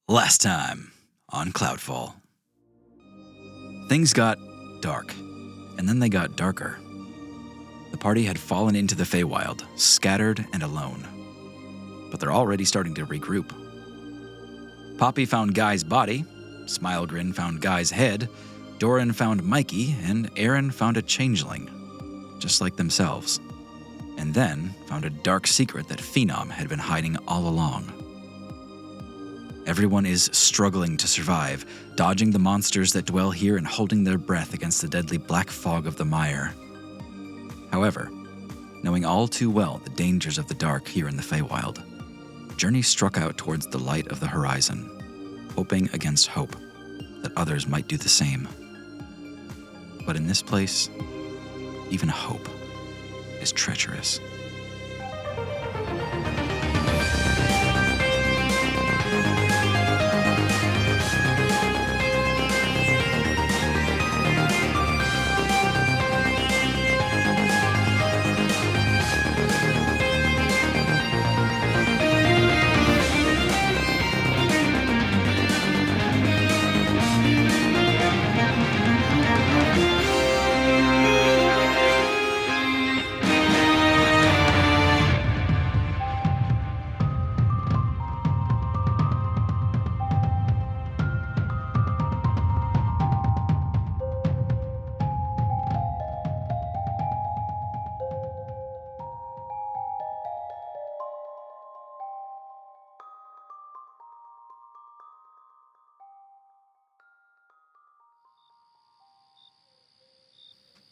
Last time on Cloudfall. Things got dark, and then they got darker. The party had fallen into the Feywild, scattered and alone. But they're already starting to regroup. Poppy found Guy's body, Smilegrin found Guy's head, Doran found Mikey, and Aaron found a changeling, just like themselves. And then found a dark secret that Phenom had been hiding all along. Everyone is struggling to survive, dodging the monsters that dwell here and holding their breath against the deadly black fog of the mire. However, knowing all too well the dangers of the dark here in the Feywild, Journey struck out towards the light of the horizon, hoping against hope that others might do the same. But in this place, even hope is treacherous.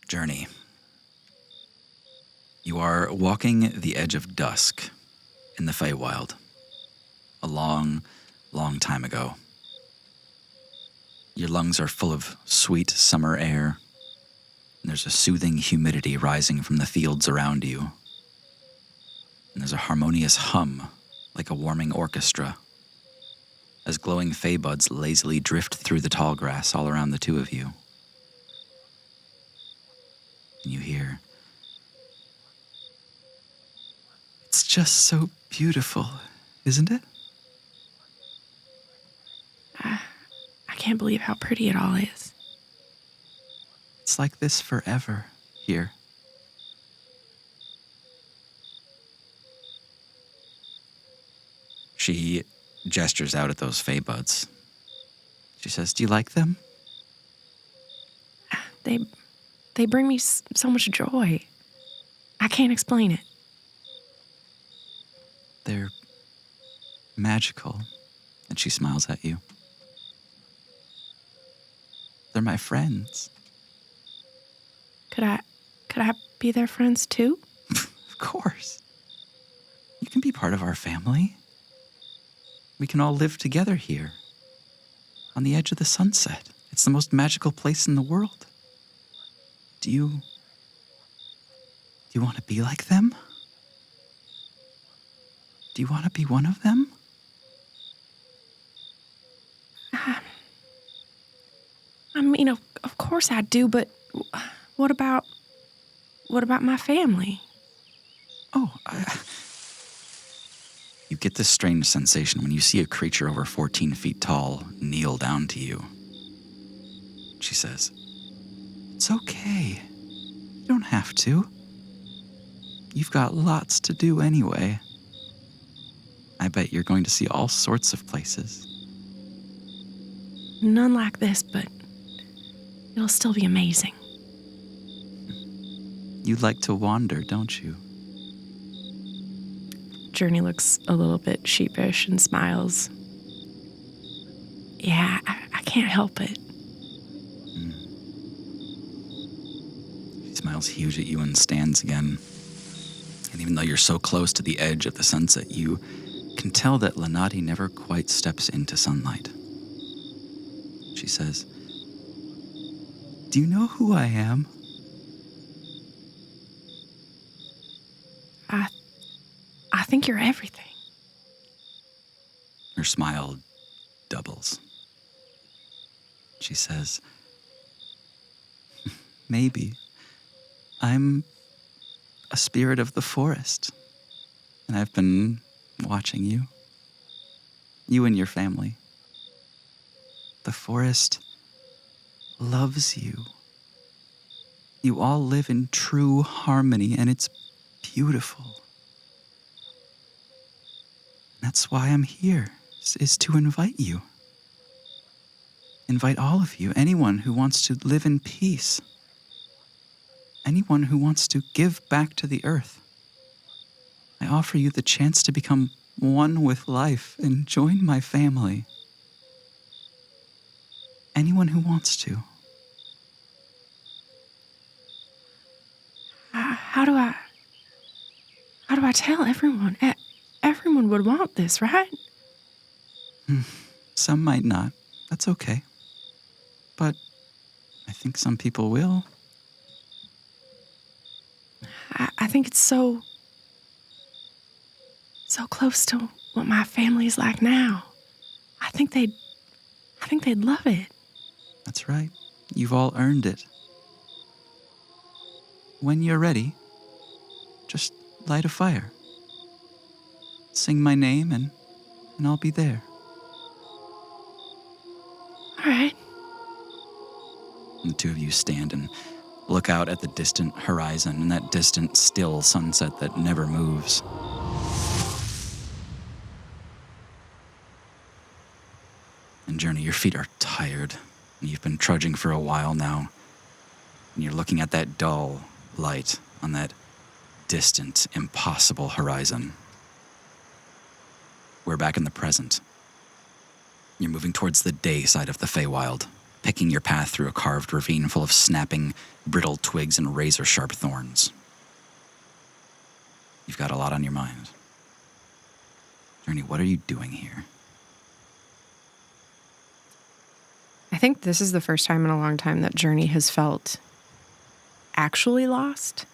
Journey. You are walking the edge of dusk in the Feywild, a long, long time ago. Your lungs are full of sweet summer air, and there's a soothing humidity rising from the fields around you. And there's a harmonious hum, like a warming orchestra, as glowing fey buds lazily drift through the tall grass all around the two of you. And you hear, "It's just so beautiful, isn't it?" I can't believe how pretty it all is. "It's like this forever here." She gestures out at those fey buds. She says, "Do you like them?" They bring me so much joy. I can't explain it. "They're magical." And she smiles at you. "They're my friends." Could I be their friends too? Of course. You can be part of our family. We can all live together here, on the edge of the sunset. It's the most magical place in the world. Do you want to be like them? Do you want to be one of them? I mean, of course I do, but what about my family? You get this strange sensation when you see a creature over 14 feet tall kneel down to you. She says, "It's okay. You don't have to. You've got lots to do anyway. I bet you're going to see all sorts of places." None like this, but it'll still be amazing. You like to wander, don't you? Journey looks a little bit sheepish and smiles. Yeah, I can't help it. She smiles huge at you and stands again. And even though you're so close to the edge of the sunset, you can tell that Lanati never quite steps into sunlight. She says, "Do you know who I am?" I think you're everything. Her smile doubles. She says, "Maybe. I'm a spirit of the forest, and I've been watching you. You and your family. The forest loves you. You all live in true harmony, and it's beautiful. That's why I'm here, is to invite you. Invite all of you, anyone who wants to live in peace. Anyone who wants to give back to the earth. I offer you the chance to become one with life and join my family. Anyone who wants to. How do I tell everyone? Everyone would want this, right? Some might not. That's okay. But I think some people will. I think it's so close to what my family's like now. I think they'd love it. That's right. You've all earned it. When you're ready, just light a fire. Sing my name and I'll be there. All right. And the two of you stand and look out at the distant horizon and that distant, still sunset that never moves. And Journey, your feet are tired. And you've been trudging for a while now. And you're looking at that dull light on that distant, impossible horizon. We're back in the present. You're moving towards the day side of the Feywild, picking your path through a carved ravine full of snapping, brittle twigs and razor-sharp thorns. You've got a lot on your mind. Journey, what are you doing here? I think this is the first time in a long time that Journey has felt actually lost.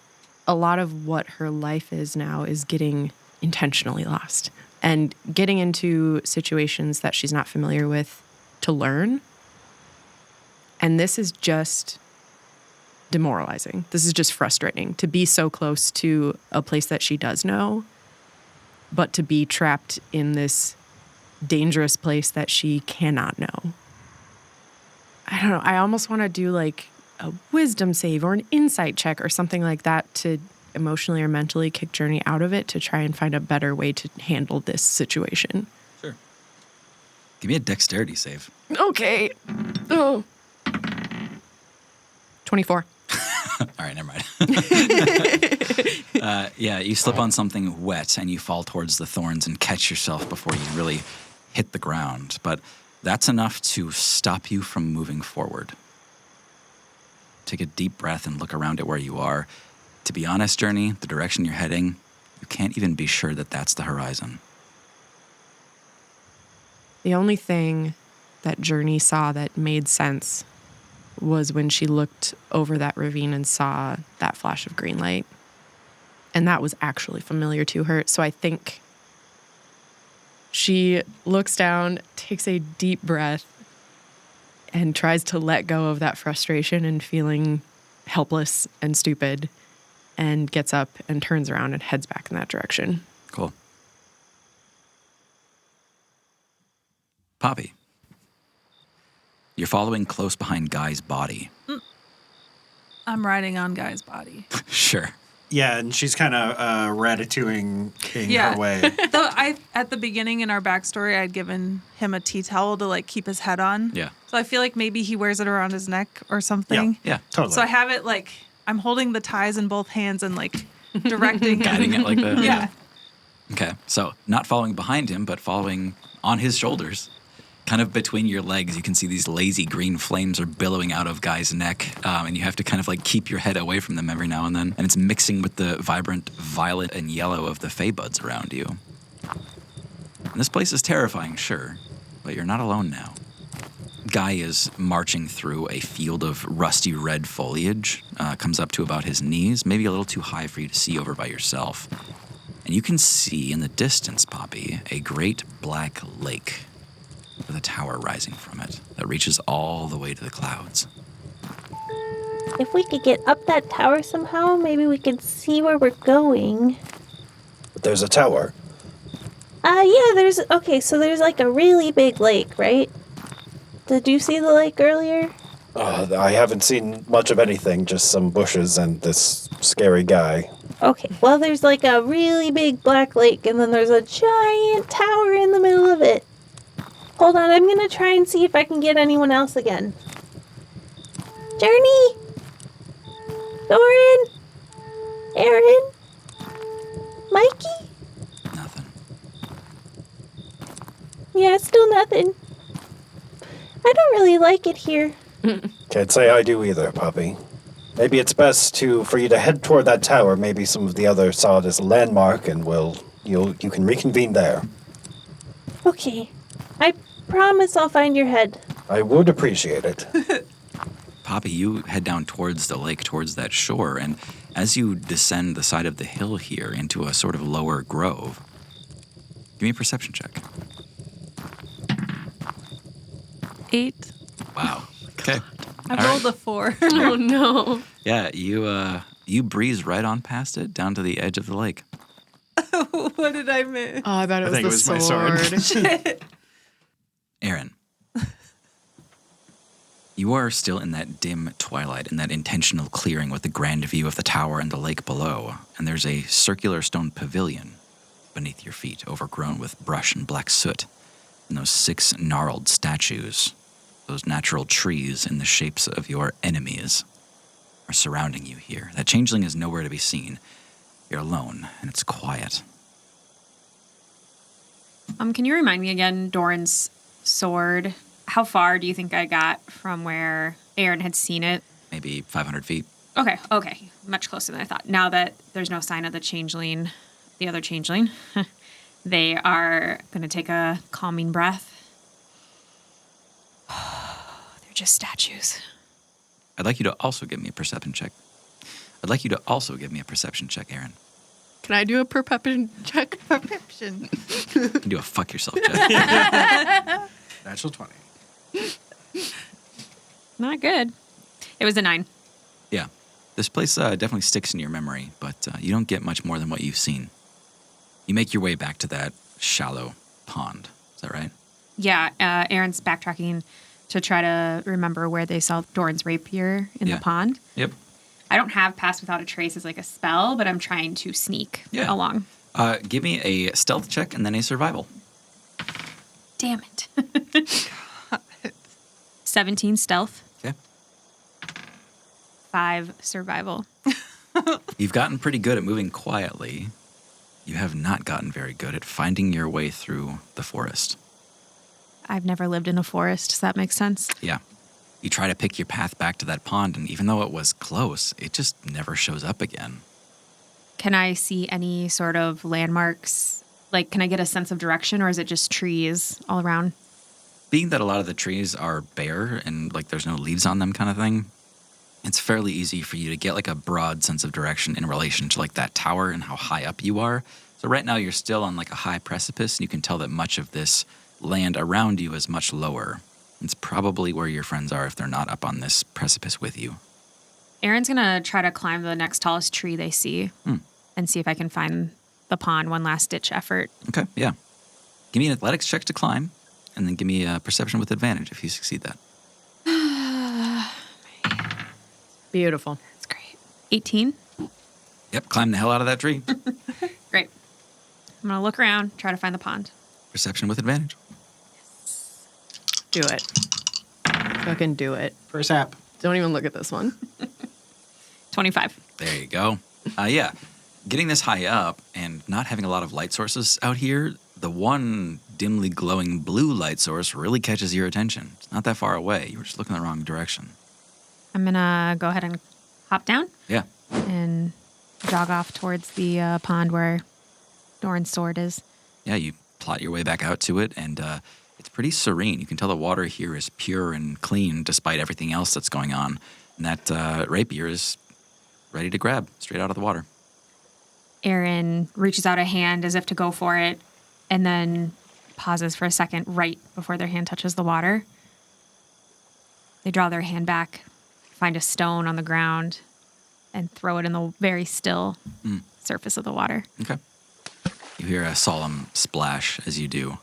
A lot of what her life is now is getting intentionally lost and getting into situations that she's not familiar with to learn. And this is just demoralizing. This is just frustrating to be so close to a place that she does know, but to be trapped in this dangerous place that she cannot know. I don't know. I almost want to do like a wisdom save or an insight check or something like that to emotionally or mentally kick Journey out of it to try and find a better way to handle this situation. Sure. Give me a dexterity save. Okay. Oh. 24. All right, never mind. Yeah, you slip on something wet and you fall towards the thorns and catch yourself before you really hit the ground. But that's enough to stop you from moving forward. Take a deep breath and look around at where you are. To be honest, Journey, the direction you're heading, you can't even be sure that that's the horizon. The only thing that Journey saw that made sense was when she looked over that ravine and saw that flash of green light. And that was actually familiar to her. So I think she looks down, takes a deep breath, and tries to let go of that frustration and feeling helpless and stupid, and gets up and turns around and heads back in that direction. Cool. Poppy, you're following close behind Guy's body. I'm riding on Guy's body. Sure. Yeah, and she's kind of ratatouilleing her way. Though at the beginning in our backstory, I'd given him a tea towel to like keep his head on. Yeah. So I feel like maybe he wears it around his neck or something. Yeah, Totally. So I have it like I'm holding the ties in both hands and like directing him. Guiding it like that. Yeah. Okay, so not following behind him, but following on his shoulders. Kind of between your legs, you can see these lazy green flames are billowing out of Guy's neck, and you have to kind of like keep your head away from them every now and then. And it's mixing with the vibrant violet and yellow of the Fey buds around you. And this place is terrifying, sure, but you're not alone now. Guy is marching through a field of rusty red foliage, comes up to about his knees, maybe a little too high for you to see over by yourself. And you can see in the distance, Poppy, a great black lake with a tower rising from it that reaches all the way to the clouds. If we could get up that tower somehow, maybe we could see where we're going. There's a tower. Yeah, there's like a really big lake, right? Did you see the lake earlier? I haven't seen much of anything, just some bushes and this scary guy. Okay, well, there's like a really big black lake, and then there's a giant tower in the middle of it. Hold on, I'm gonna try and see if I can get anyone else again. Journey! Doran! Aaron? Mikey? Nothing. Yeah, still nothing. I don't really like it here. Can't say I do either, puppy. Maybe it's best for you to head toward that tower. Maybe some of the others saw it as a landmark, and you can reconvene there. Okay, I promise I'll find your head. I would appreciate it. Poppy, you head down towards the lake, towards that shore, and as you descend the side of the hill here into a sort of lower grove, give me a perception check. 8. Wow. Okay. I rolled a 4. Oh no. Yeah, you breeze right on past it down to the edge of the lake. What did I miss? Oh, I thought it was think the it was my sword. sword. Aaron, you are still in that dim twilight, in that intentional clearing with the grand view of the tower and the lake below, and there's a circular stone pavilion beneath your feet, overgrown with brush and black soot, and those 6 gnarled statues, those natural trees in the shapes of your enemies, are surrounding you here. That changeling is nowhere to be seen. You're alone, and it's quiet. Can you remind me again, Doran's sword? How far do you think I got from where Aaron had seen it? Maybe 500 feet. Okay. Much closer than I thought. Now that there's no sign of the other changeling, they are going to take a calming breath. They're just statues. I'd like you to also give me a perception check. Aaron. Can I do a perception check? Perception. You can do a fuck yourself check. Natural 20. Not good. It was a 9. Yeah. This place definitely sticks in your memory, but you don't get much more than what you've seen. You make your way back to that shallow pond. Is that right? Yeah, Aaron's backtracking to try to remember where they saw Doran's rapier in Yeah. the pond. Yep. I don't have Pass Without a Trace as like a spell, but I'm trying to sneak Yeah. along. Give me a stealth check and then a survival. Damn it. 17 stealth, Okay. 5 survival. You've gotten pretty good at moving quietly. You have not gotten very good at finding your way through the forest. I've never lived in a forest. Does that make sense? Yeah. You try to pick your path back to that pond, and even though it was close, it just never shows up again. Can I see any sort of landmarks? Like, can I get a sense of direction, or is it just trees all around? Being that a lot of the trees are bare and like there's no leaves on them kind of thing, it's fairly easy for you to get like a broad sense of direction in relation to like that tower and how high up you are. So right now you're still on like a high precipice, and you can tell that much of this land around you is much lower. It's probably where your friends are if they're not up on this precipice with you. Aaron's going to try to climb the next tallest tree they see and see if I can find the pond. One last ditch effort. Okay, yeah. Give me an athletics check to climb, and then give me a perception with advantage if you succeed that. Beautiful. That's great. 18. Yep, climb the hell out of that tree. Great. I'm going to look around, try to find the pond. Perception with advantage. Do it. Fucking do it. First app. Don't even look at this one. 25. There you go. Yeah, getting this high up and not having a lot of light sources out here, the one dimly glowing blue light source really catches your attention. It's not that far away. You were just looking the wrong direction. I'm going to go ahead and hop down Yeah. and jog off towards the pond where Doran's sword is. Yeah, you plot your way back out to it, and it's pretty serene. You can tell the water here is pure and clean despite everything else that's going on. And that rapier is ready to grab straight out of the water. Aaron reaches out a hand as if to go for it and then pauses for a second right before their hand touches the water. They draw their hand back, find a stone on the ground, and throw it in the very still surface of the water. Okay. You hear a solemn splash as you do.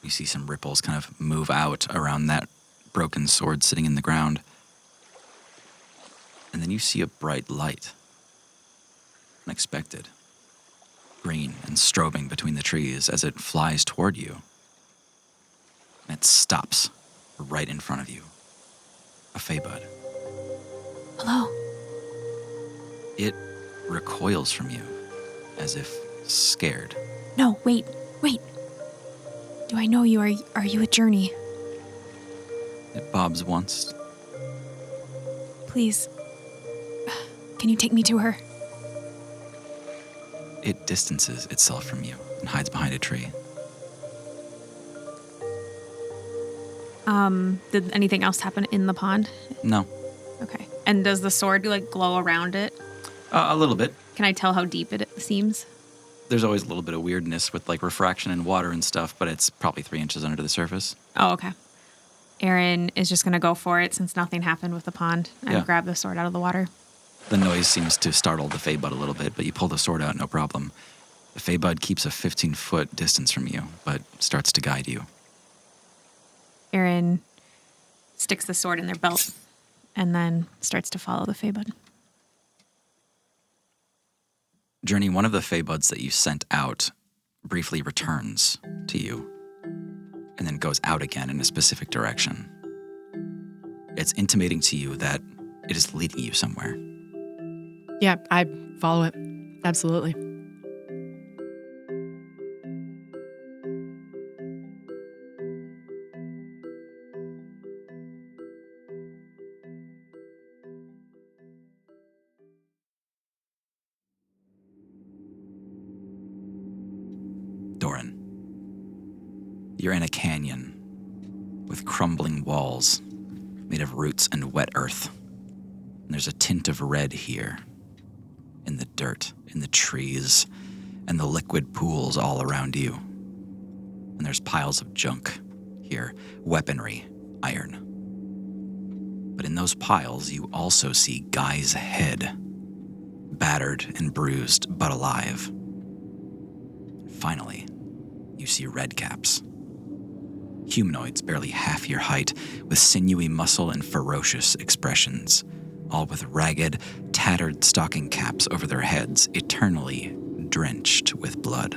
You see some ripples kind of move out around that broken sword sitting in the ground. And then you see a bright light. Unexpected. Green and strobing between the trees as it flies toward you. And it stops right in front of you. A Feybud. Hello. It recoils from you, as if scared. No, wait. Do I know you? Are you a Journey? It bobs once. Please. Can you take me to her? It distances itself from you and hides behind a tree. Did anything else happen in the pond? No. Okay. And does the sword glow around it? A little bit. Can I tell how deep it seems? There's always a little bit of weirdness with refraction and water and stuff, but it's probably 3 inches under the surface. Oh, okay. Aaron is just going to go for it since nothing happened with the pond and grab the sword out of the water. The noise seems to startle the Feybud a little bit, but you pull the sword out, no problem. The Feybud keeps a 15-foot distance from you, but starts to guide you. Aaron sticks the sword in their belt and then starts to follow the Feybud. Journey, one of the Feybuds that you sent out briefly returns to you and then goes out again in a specific direction. It's intimating to you that it is leading you somewhere. Yeah, I follow it. Absolutely. Doran, you're in a canyon with crumbling walls made of roots and wet earth. And there's a tint of red here, in the dirt, in the trees, and the liquid pools all around you. And there's piles of junk here, weaponry, iron. But in those piles, you also see Guy's head, battered and bruised, but alive. Finally, you see redcaps. Humanoids barely half your height, with sinewy muscle and ferocious expressions, all with ragged, tattered stocking caps over their heads, eternally drenched with blood.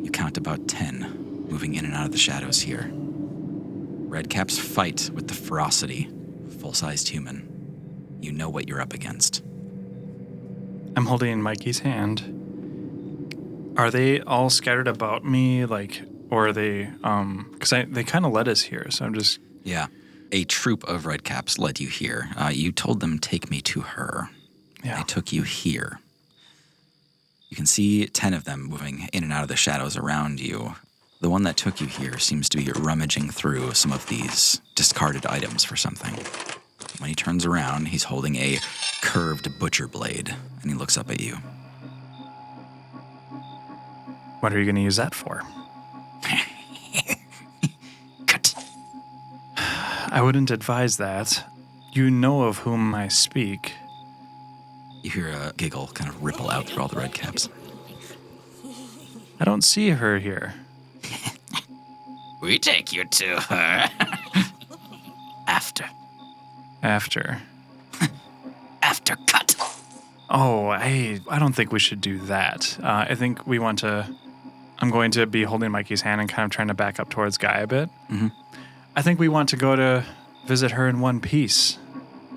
You count about 10, moving in and out of the shadows here. Redcaps fight with the ferocity of a full-sized human. You know what you're up against. I'm holding Mikey's hand. Are they all scattered about me, or are they, because they kind of led us here, so I'm just... Yeah. A troop of redcaps led you here. You told them, take me to her. Yeah. They took you here. You can see 10 of them moving in and out of the shadows around you. The one that took you here seems to be rummaging through some of these discarded items for something. When he turns around, he's holding a curved butcher blade, and he looks up at you. What are you going to use that for? Cut. I wouldn't advise that. You know of whom I speak. You hear a giggle kind of ripple out through all the redcaps. I don't see her here. We take you to her. After. After. After cut. Oh, I don't think we should do that. I think we want to... I'm going to be holding Mikey's hand and kind of trying to back up towards Guy a bit. Mm-hmm. I think we want to go to visit her in one piece.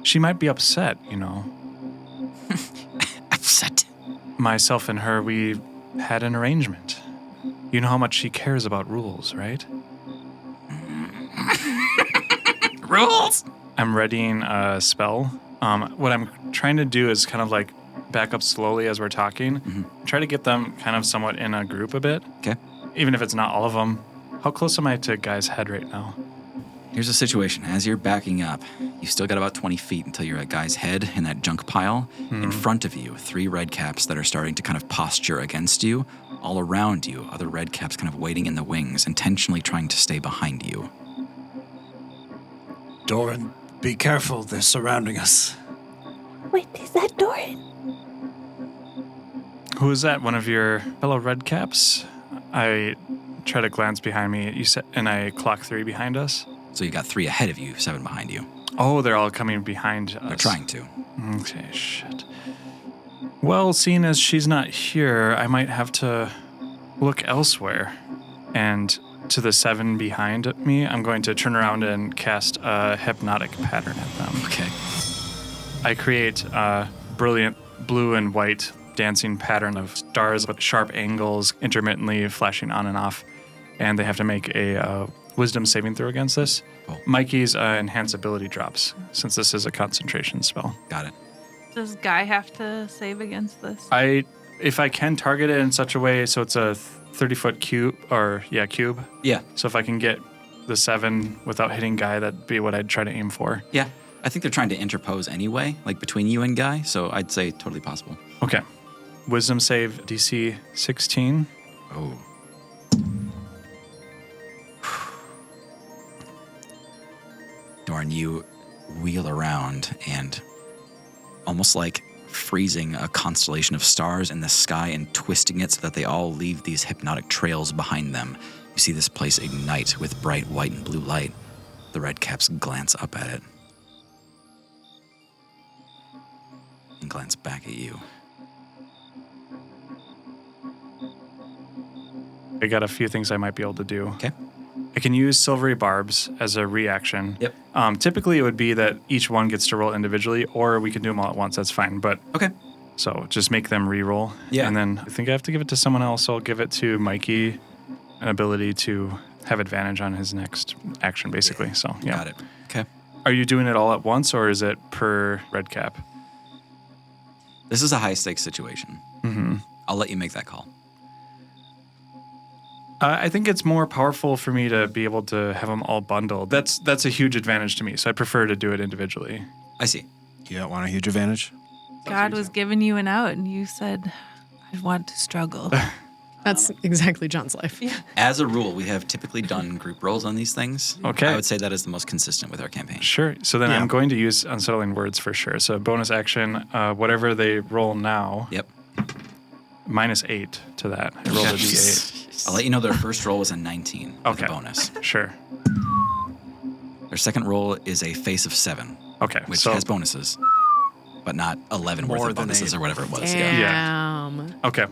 She might be upset, you know. Upset? Myself and her, we had an arrangement. You know how much she cares about rules, right? Rules? I'm readying a spell. What I'm trying to do is kind of back up slowly as we're talking. Mm-hmm. Try to get them kind of somewhat in a group a bit. Okay. Even if it's not all of them. How close am I to Guy's head right now? Here's the situation. As you're backing up, you've still got about 20 feet until you're at Guy's head in that junk pile. Mm-hmm. In front of you, 3 redcaps that are starting to kind of posture against you. All around you, other redcaps kind of waiting in the wings, intentionally trying to stay behind you. Doran, be careful. They're surrounding us. Wait, is that Doran? Who is that? One of your fellow redcaps? I try to glance behind me. You said, and I clock 3 behind us. So you got 3 ahead of you, 7 behind you. Oh, they're all coming behind us. They're trying to. Okay, shit. Well, seeing as she's not here, I might have to look elsewhere. And to the 7 behind me, I'm going to turn around and cast a hypnotic pattern at them. Okay. I create a brilliant blue and white dancing pattern of stars with sharp angles intermittently flashing on and off. And they have to make a wisdom saving throw against this. Cool. Mikey's enhance ability drops, since this is a concentration spell. Got it. Does Guy have to save against this? If I can target it in such a way so it's a 30-foot cube, cube. Yeah. So if I can get the 7 without hitting Guy, that'd be what I'd try to aim for. Yeah. I think they're trying to interpose anyway, like between you and Guy, so I'd say totally possible. Okay. Wisdom save DC 16. Oh. Dorn, you wheel around and almost like freezing a constellation of stars in the sky and twisting it so that they all leave these hypnotic trails behind them. You see this place ignite with bright white and blue light. The redcaps glance up at it and glance back at you. I got a few things I might be able to do. Okay. I can use silvery barbs as a reaction. Yep. Typically, it would be that each one gets to roll individually, or we can do them all at once. That's fine. But Okay. so just make them re-roll. Yeah. And then I think I have to give it to someone else. So I'll give it to Mikey, an ability to have advantage on his next action, basically. So yeah. Got it. Okay. Are you doing it all at once, or is it per red cap? This is a high-stakes situation. Mm-hmm. I'll let you make that call. I think it's more powerful for me to be able to have them all bundled. That's a huge advantage to me, so I prefer to do it individually. I see. You don't want a huge advantage? God was giving you an out, and you said, I want to struggle. That's exactly John's life. Yeah. As a rule, we have typically done group rolls on these things. Okay. I would say that is the most consistent with our campaign. Sure. So then Yeah. I'm going to use unsettling words for sure. So bonus action, whatever they roll now, Yep. -8 to that. I rolled a D8. I'll let you know their first roll was a 19 with Okay. a bonus. Sure. Their second roll is a face of 7, Okay. which so has bonuses, but not 11 worth More of than bonuses 8. or whatever it was. Damn. Okay.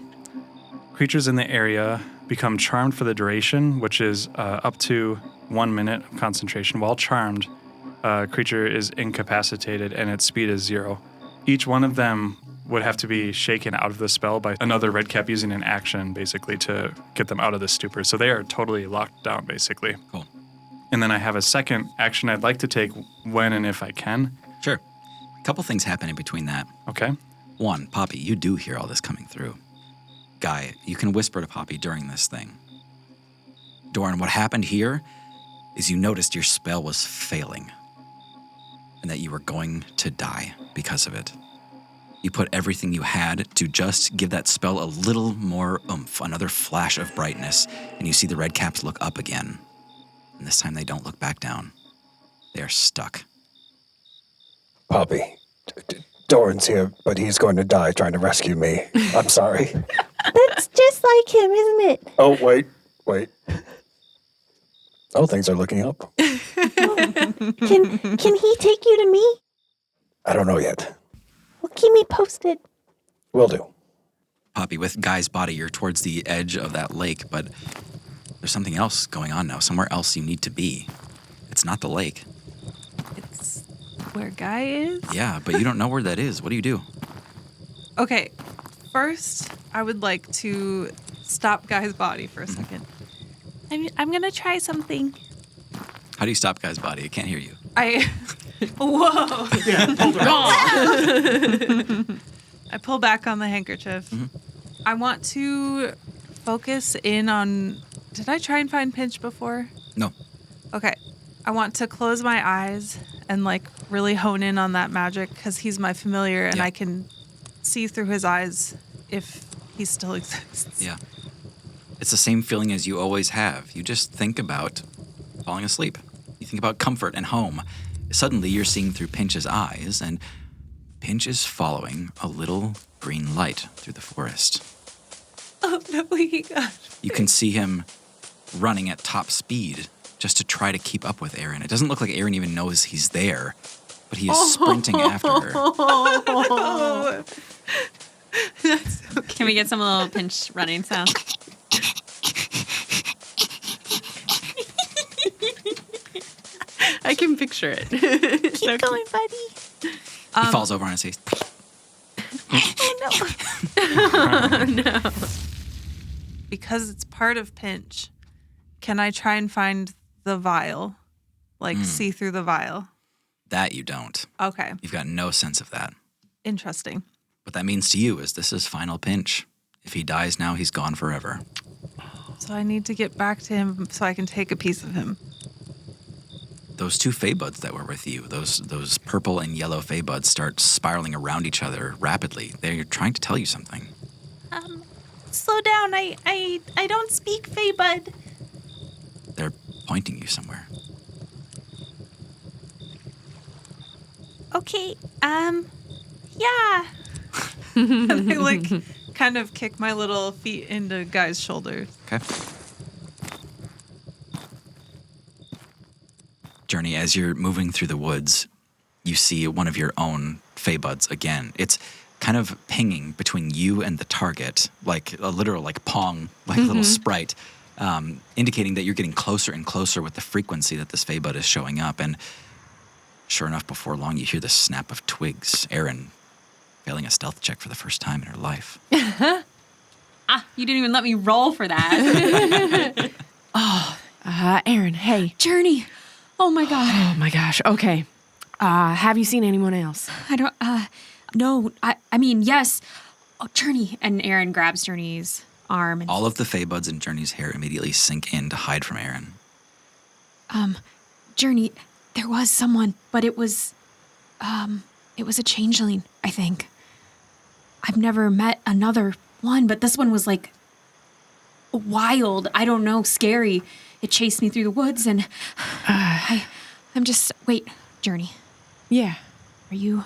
Creatures in the area become charmed for the duration, which is up to 1 minute of concentration. While charmed, creature is incapacitated and its speed is 0. Each one of them would have to be shaken out of the spell by another redcap using an action, basically, to get them out of the stupor. So they are totally locked down, basically. Cool. And then I have a second action I'd like to take when and if I can. Sure. A couple things happen in between that. Okay. One, Poppy, you do hear all this coming through. Guy, you can whisper to Poppy during this thing. Doran, what happened here is you noticed your spell was failing and that you were going to die because of it. You put everything you had to just give that spell a little more oomph, another flash of brightness, and you see the red caps look up again. And this time they don't look back down. They are stuck. Poppy, Doran's here, but he's going to die trying to rescue me. I'm sorry. That's just like him, isn't it? Oh, wait. Oh, things are looking up. Can he take you to me? I don't know yet. Well, keep me posted. Will do. Poppy, with Guy's body, you're towards the edge of that lake, but there's something else going on now, somewhere else you need to be. It's not the lake. It's where Guy is? Yeah, but you don't know where that is. What do you do? Okay, first, I would like to stop Guy's body for a second. I'm going to try something. How do you stop Guy's body? I can't hear you. Whoa. Yeah, hold on. I pull back on the handkerchief. Mm-hmm. I want to focus in on... Did I try and find Pinch before? No. Okay. I want to close my eyes and really hone in on that magic because he's my familiar and Yeah. I can see through his eyes if he still exists. Yeah. It's the same feeling as you always have. You just think about falling asleep. You think about comfort and home. Suddenly you're seeing through Pinch's eyes, and Pinch is following a little green light through the forest. Oh, no, he got... You can see him running at top speed just to try to keep up with Aaron. It doesn't look like Aaron even knows he's there, but he is sprinting after her. Can we get some little pinch running sound? I can picture it. Keep going, buddy. He falls over on his face. Oh, no. Because it's part of Pinch, can I try and find the vial? Like, see through the vial? That you don't. Okay. You've got no sense of that. Interesting. What that means to you is this is final Pinch. If he dies now, he's gone forever. So I need to get back to him so I can take a piece of him. Those two Fey buds that were with you, those purple and yellow Fey buds start spiraling around each other rapidly. They're trying to tell you something. Slow down. I don't speak Fey Bud. They're pointing you somewhere. Okay. Yeah. And I, like, kind of kick my little feet into Guy's shoulders. Okay. Journey, as you're moving through the woods, you see one of your own Fey buds again. It's kind of pinging between you and the target, like a literal, like pong, like little sprite, indicating that you're getting closer and closer with the frequency that this Fey bud is showing up. And sure enough, before long, you hear the snap of twigs. Erin failing a stealth check for the first time in her life. You didn't even let me roll for that. Aaron, hey. Journey. Oh my God. Oh my gosh. Okay. Have you seen anyone else? I don't, no, I mean, yes. Oh, Journey. And Aaron grabs Journey's arm. And, All of the Fey buds in Journey's hair immediately sink in to hide from Aaron. Journey, there was someone, but it was a changeling, I think. I've never met another one, but this one was like wild. I don't know, scary. It chased me through the woods, and I'm just, wait, Journey. Yeah. Are you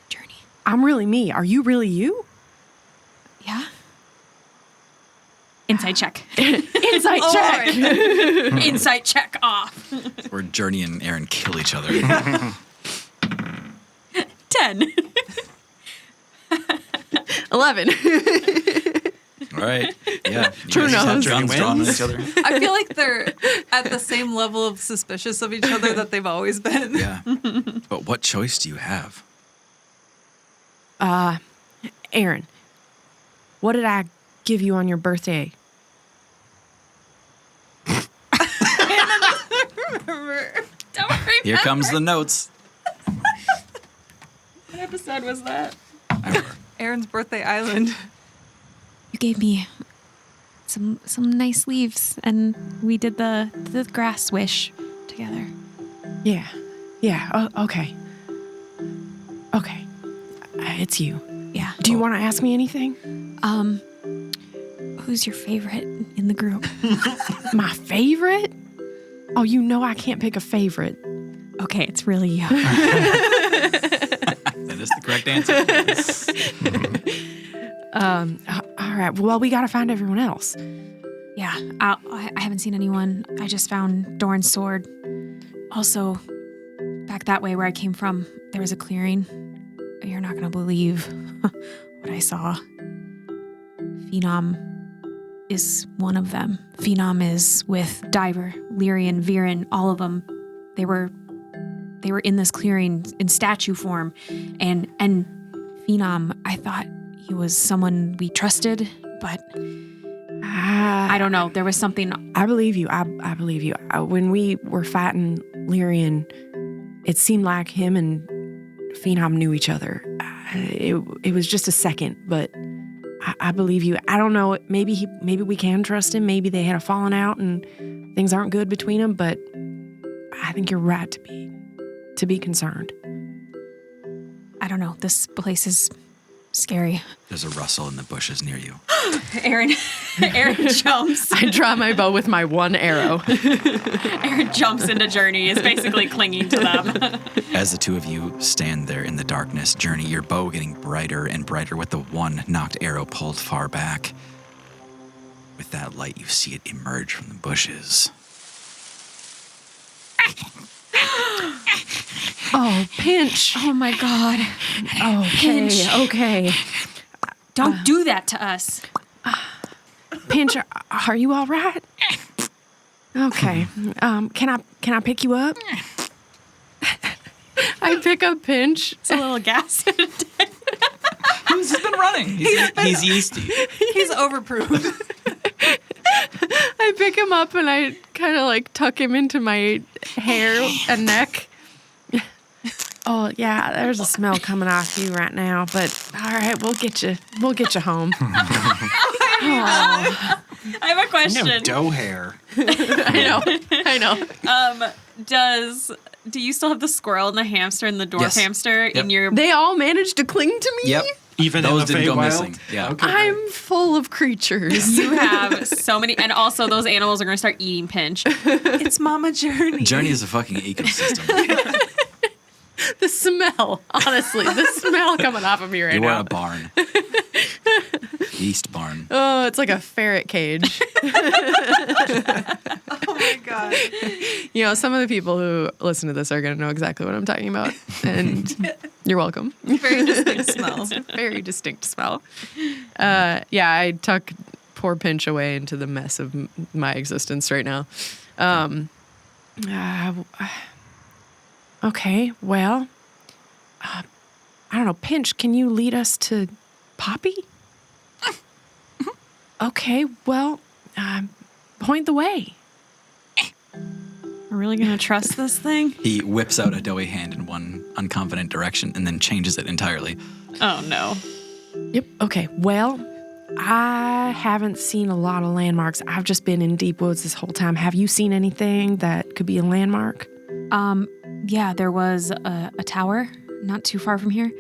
Journey? I'm really me. Are you really you? Yeah? Insight check. Insight check. Insight check off. Where Journey and Aaron kill each other. 10. 11. All right. Yeah. Who knows? Guns drawn on each other. I feel like they're at the same level of suspicious of each other that they've always been. Yeah. But what choice do you have? Aaron, what did I give you on your birthday? Don't remember. Here comes the notes. What episode was that? I remember. Aaron's birthday island. You gave me some nice leaves, and we did the grass wish together. Yeah. Yeah. Okay. Okay. It's you. Yeah. Do you want to ask me anything? Who's your favorite in the group? My favorite? Oh, you know I can't pick a favorite. Okay, it's really you. That is the correct answer. All right. Well, we got to find everyone else. Yeah, I haven't seen anyone. I just found Dorn's sword. Also, back that way where I came from, there was a clearing. You're not going to believe what I saw. Phenom is one of them. Phenom is with Diver, Lyrian, Viren, all of them. They were in this clearing in statue form, and Phenom, I thought he was someone we trusted, but I don't know. There was something. I believe you. I believe you. When we were fighting Lyrian, it seemed like him and Phenom knew each other. It was just a second, but I believe you. I don't know. Maybe we can trust him. Maybe they had a falling out and things aren't good between them. But I think you're right to be concerned. I don't know. This place is scary. There's a rustle in the bushes near you. Aaron jumps. I draw my bow with my one arrow. Aaron jumps into Journey, is basically clinging to them. As the two of you stand there in the darkness, Journey, your bow getting brighter and brighter with the one knocked arrow pulled far back. With that light, you see it emerge from the bushes. Oh, Pinch. Oh my God. Okay. Don't do that to us. Pinch, are you all right? Okay. Can I pick you up? I pick up Pinch. It's a little gas. He's been running. He's yeasty. He's overproof. I pick him up and I kind of like tuck him into my hair and neck. Oh yeah, there's a smell coming off you right now, but all right, we'll get you home. I have a question. No dough hair. I know. Do you still have the squirrel and the hamster and the dwarf Yes. hamster in your? They all managed to cling to me. Yep. Even Those in the didn't go Feywild? missing. Yeah. Okay. I'm full of creatures. You have so many, and also those animals are going to start eating Pinch. It's Mama Journey. Journey is a fucking ecosystem. The smell, honestly, the smell coming off of me right You are now. a barn. Yeast barn. Oh, it's like a ferret cage. Oh my God. You know, some of the people who listen to this are going to know exactly what I'm talking about, and you're welcome. Very distinct smells. Very distinct smell. Yeah, I tuck poor Pinch away into the mess of my existence right now. Okay, well, I don't know. Pinch, can you lead us to Poppy? Okay, well, point the way. We're really going to trust this thing? He whips out a doughy hand in one unconfident direction and then changes it entirely. Oh, no. Yep. Okay. Well, I haven't seen a lot of landmarks. I've just been in deep woods this whole time. Have you seen anything that could be a landmark? Yeah, there was a tower not too far from here.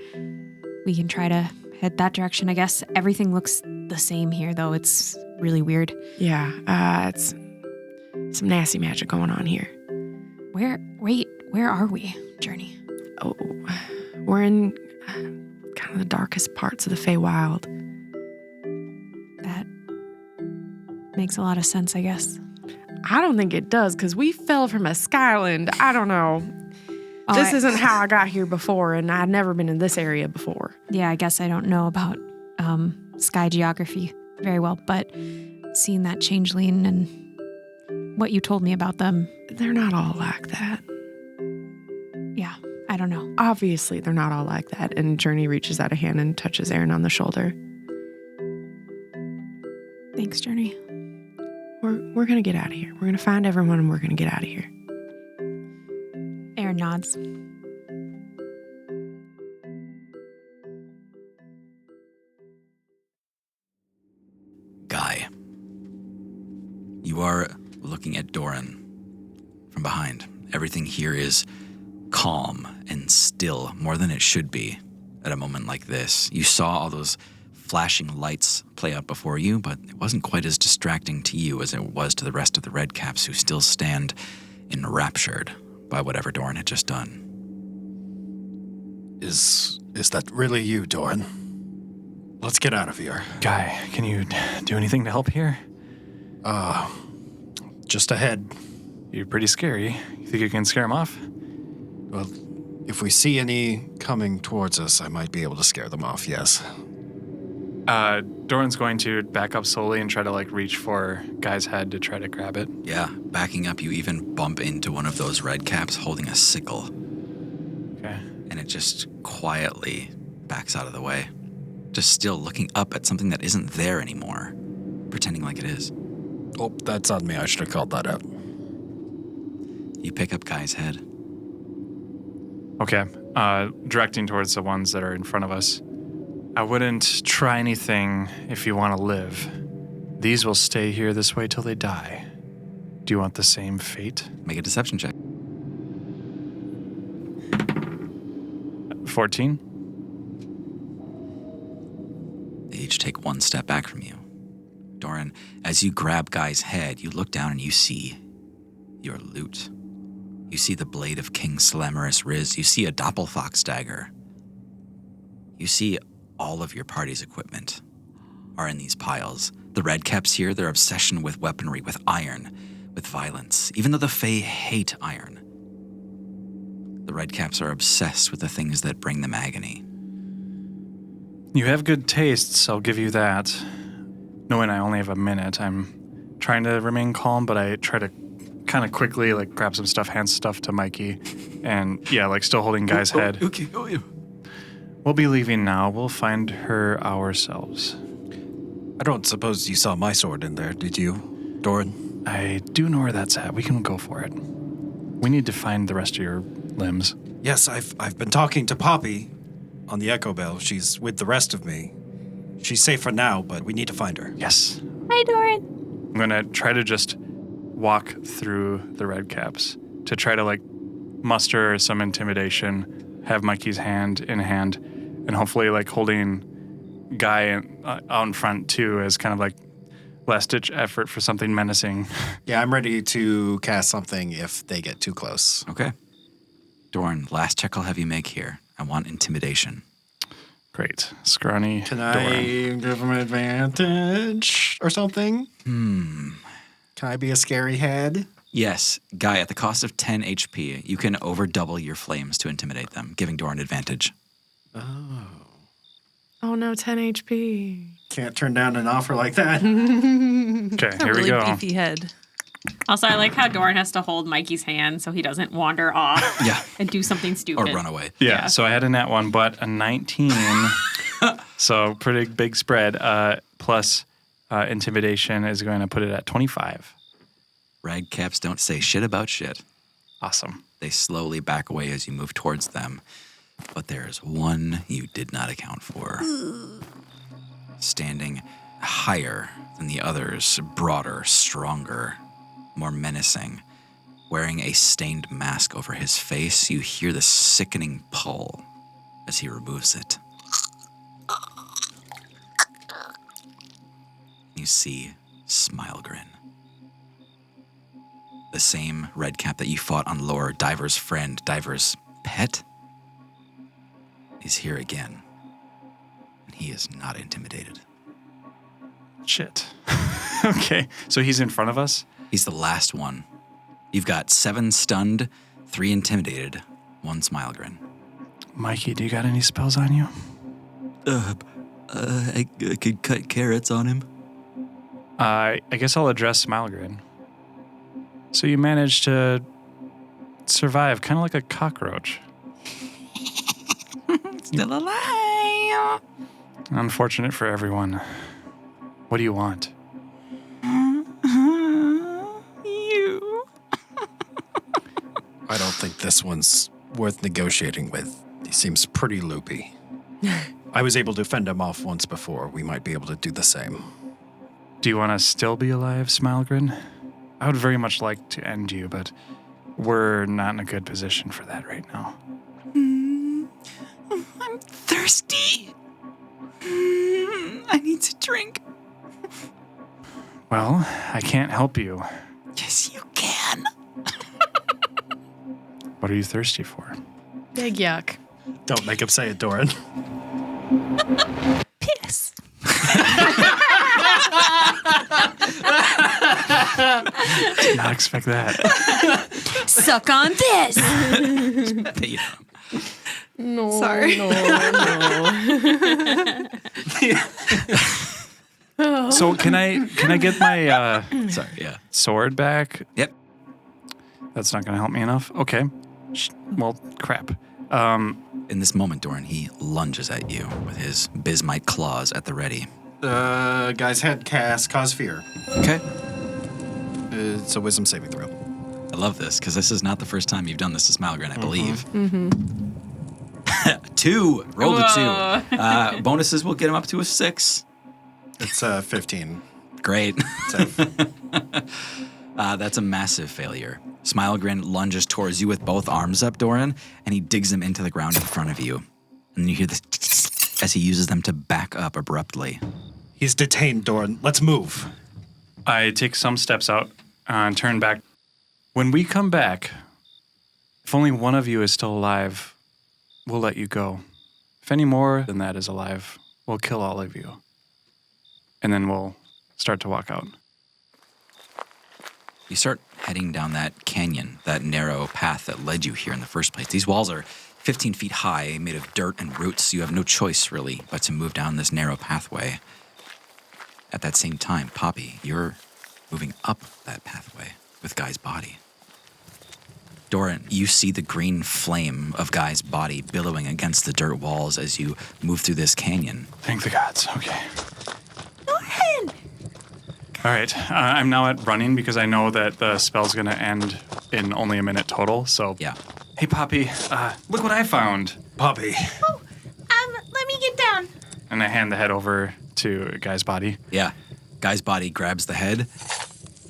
We can try to head that direction, I guess. Everything looks the same here, though. It's really weird. Yeah. It's some nasty magic going on here. Where are we, Journey? Oh, we're in kind of the darkest parts of the Feywild. That makes a lot of sense, I guess. I don't think it does, because we fell from a skyland. I don't know. This I- isn't how I got here before, and I'd never been in this area before. Yeah, I guess I don't know about sky geography very well, but seeing that changeling and what you told me about them, They're not all like that. yeah, I don't know. Obviously, they're not all like that. And Journey reaches out a hand and touches Aaron on the shoulder. Thanks, Journey. We're going to get out of here. We're going to find everyone and we're going to get out of here. Aaron nods. Guy. You are looking at Doran from behind. Everything here is calm and still, more than it should be at a moment like this. You saw all those flashing lights play out before you, but it wasn't quite as distracting to you as it was to the rest of the Redcaps, who still stand enraptured by whatever Doran had just done. Is that really you, Doran? Let's get out of here. Guy, can you do anything to help here? Just ahead. You're pretty scary. You think you can scare him off? Well, if we see any coming towards us, I might be able to scare them off, yes. Doran's going to back up slowly and try to reach for Guy's head to try to grab it. Yeah, backing up, you even bump into one of those Redcaps holding a sickle, Okay. and it just quietly backs out of the way. Just still looking up at something that isn't there anymore, pretending like it is. Oh, that's on me. I should have called that out. You pick up Guy's head. Okay. Directing towards the ones that are in front of us. I wouldn't try anything if you want to live. These will stay here this way till they die. Do you want the same fate? Make a deception check. 14? They each take one step back from you. Doran, as you grab Guy's head, you look down and you see your loot. You see the blade of King Slamerus Riz. You see a Doppelfox dagger. You see all of your party's equipment are in these piles. The Redcaps here, their obsession with weaponry, with iron, with violence, even though the Fey hate iron. The Redcaps are obsessed with the things that bring them agony. You have good tastes, I'll give you that. Knowing I only have a minute, I'm trying to remain calm, but I try to kind of quickly grab some stuff, hand stuff to Mikey, and still holding Guy's head. Okay. We'll be leaving now. We'll find her ourselves. I don't suppose you saw my sword in there, did you, Doran? I do know where that's at. We can go for it. We need to find the rest of your limbs. Yes, I've been talking to Poppy on the Echo Bell. She's with the rest of me. She's safe for now, but we need to find her. Yes. Hi, Doran. I'm going to try to just walk through the Redcaps to try to muster some intimidation, have Mikey's hand in hand, and hopefully holding Guy out in front too as kind of last-ditch effort for something menacing. Yeah, I'm ready to cast something if they get too close. Okay. Doran, last check I'll have you make here. I want intimidation. Great. Scrawny Can Doran. I give them advantage or something? Can I be a scary head? Yes, Guy, at the cost of 10 HP, you can over double your flames to intimidate them, giving Doran advantage. Oh no, 10 HP. Can't turn down an offer like that. Okay, A here really we go. beefy head. Also, I like how Doran has to hold Mikey's hand so he doesn't wander off Yeah. and do something Or stupid. run away. Yeah, so I had a nat 1, but a 19. So pretty big spread. Plus intimidation is going to put it at 25. Redcaps don't say shit about shit. Awesome. They slowly back away as you move towards them. But there's one you did not account for. Standing higher than the others, broader, stronger, more menacing. Wearing a stained mask over his face, you hear the sickening pull as he removes it. You see Smilegrin. The same Redcap that you fought on Lore, Diver's friend, Diver's pet, is here again. And he is not intimidated. Shit. Okay, so he's in front of us? He's the last one. You've got 7 stunned, 3 intimidated, 1 Smilegrin. Mikey, do you got any spells on you? I could cut carrots on him. I guess I'll address Smilegrin. So you managed to survive, kind of like a cockroach. Still alive. Unfortunate for everyone. What do you want? You. I don't think this one's worth negotiating with. He seems pretty loopy. I was able to fend him off once before. We might be able to do the same. Do you want to still be alive, Smilegrin? I would very much like to end you, but we're not in a good position for that right now. I'm thirsty. I need to drink. Well, I can't help you. Yes, you can. What are you thirsty for? Big yuck. Don't make him say it, Doran. Piss. Did not expect that. Suck on this. No. Sorry. No. So can I get my Sorry, yeah. sword back? Yep. That's not going to help me enough. Okay. Well, crap. In this moment, Doran, he lunges at you with his bismite claws at the ready. Guy's head cast Cause Fear. Okay. It's a wisdom saving throw. I love this, because this is not the first time you've done this to Smilegrin, I believe. 2. Rolled a 2. Bonuses will get him up to a 6. It's 15. Great. Save. That's a massive failure. Smilegrin lunges towards you with both arms up, Doran, and he digs them into the ground in front of you. And you hear this as he uses them to back up abruptly. He's detained, Doran. Let's move. I take some steps out and turn back. When we come back, if only one of you is still alive, we'll let you go. If any more than that is alive, we'll kill all of you. And then we'll start to walk out. You start heading down that canyon, that narrow path that led you here in the first place. These walls are 15 feet high, made of dirt and roots. You have no choice, really, but to move down this narrow pathway. At that same time, Poppy, you're moving up that pathway with Guy's body. Doran, you see the green flame of Guy's body billowing against the dirt walls as you move through this canyon. Thank the gods. Okay. Go ahead. All right. I'm now at running because I know that the spell's going to end in only a minute total. So, Yeah. Hey, Poppy, look what I found. Poppy. Oh, let me get down. And I hand the head over to Guy's body. Yeah. Guy's body grabs the head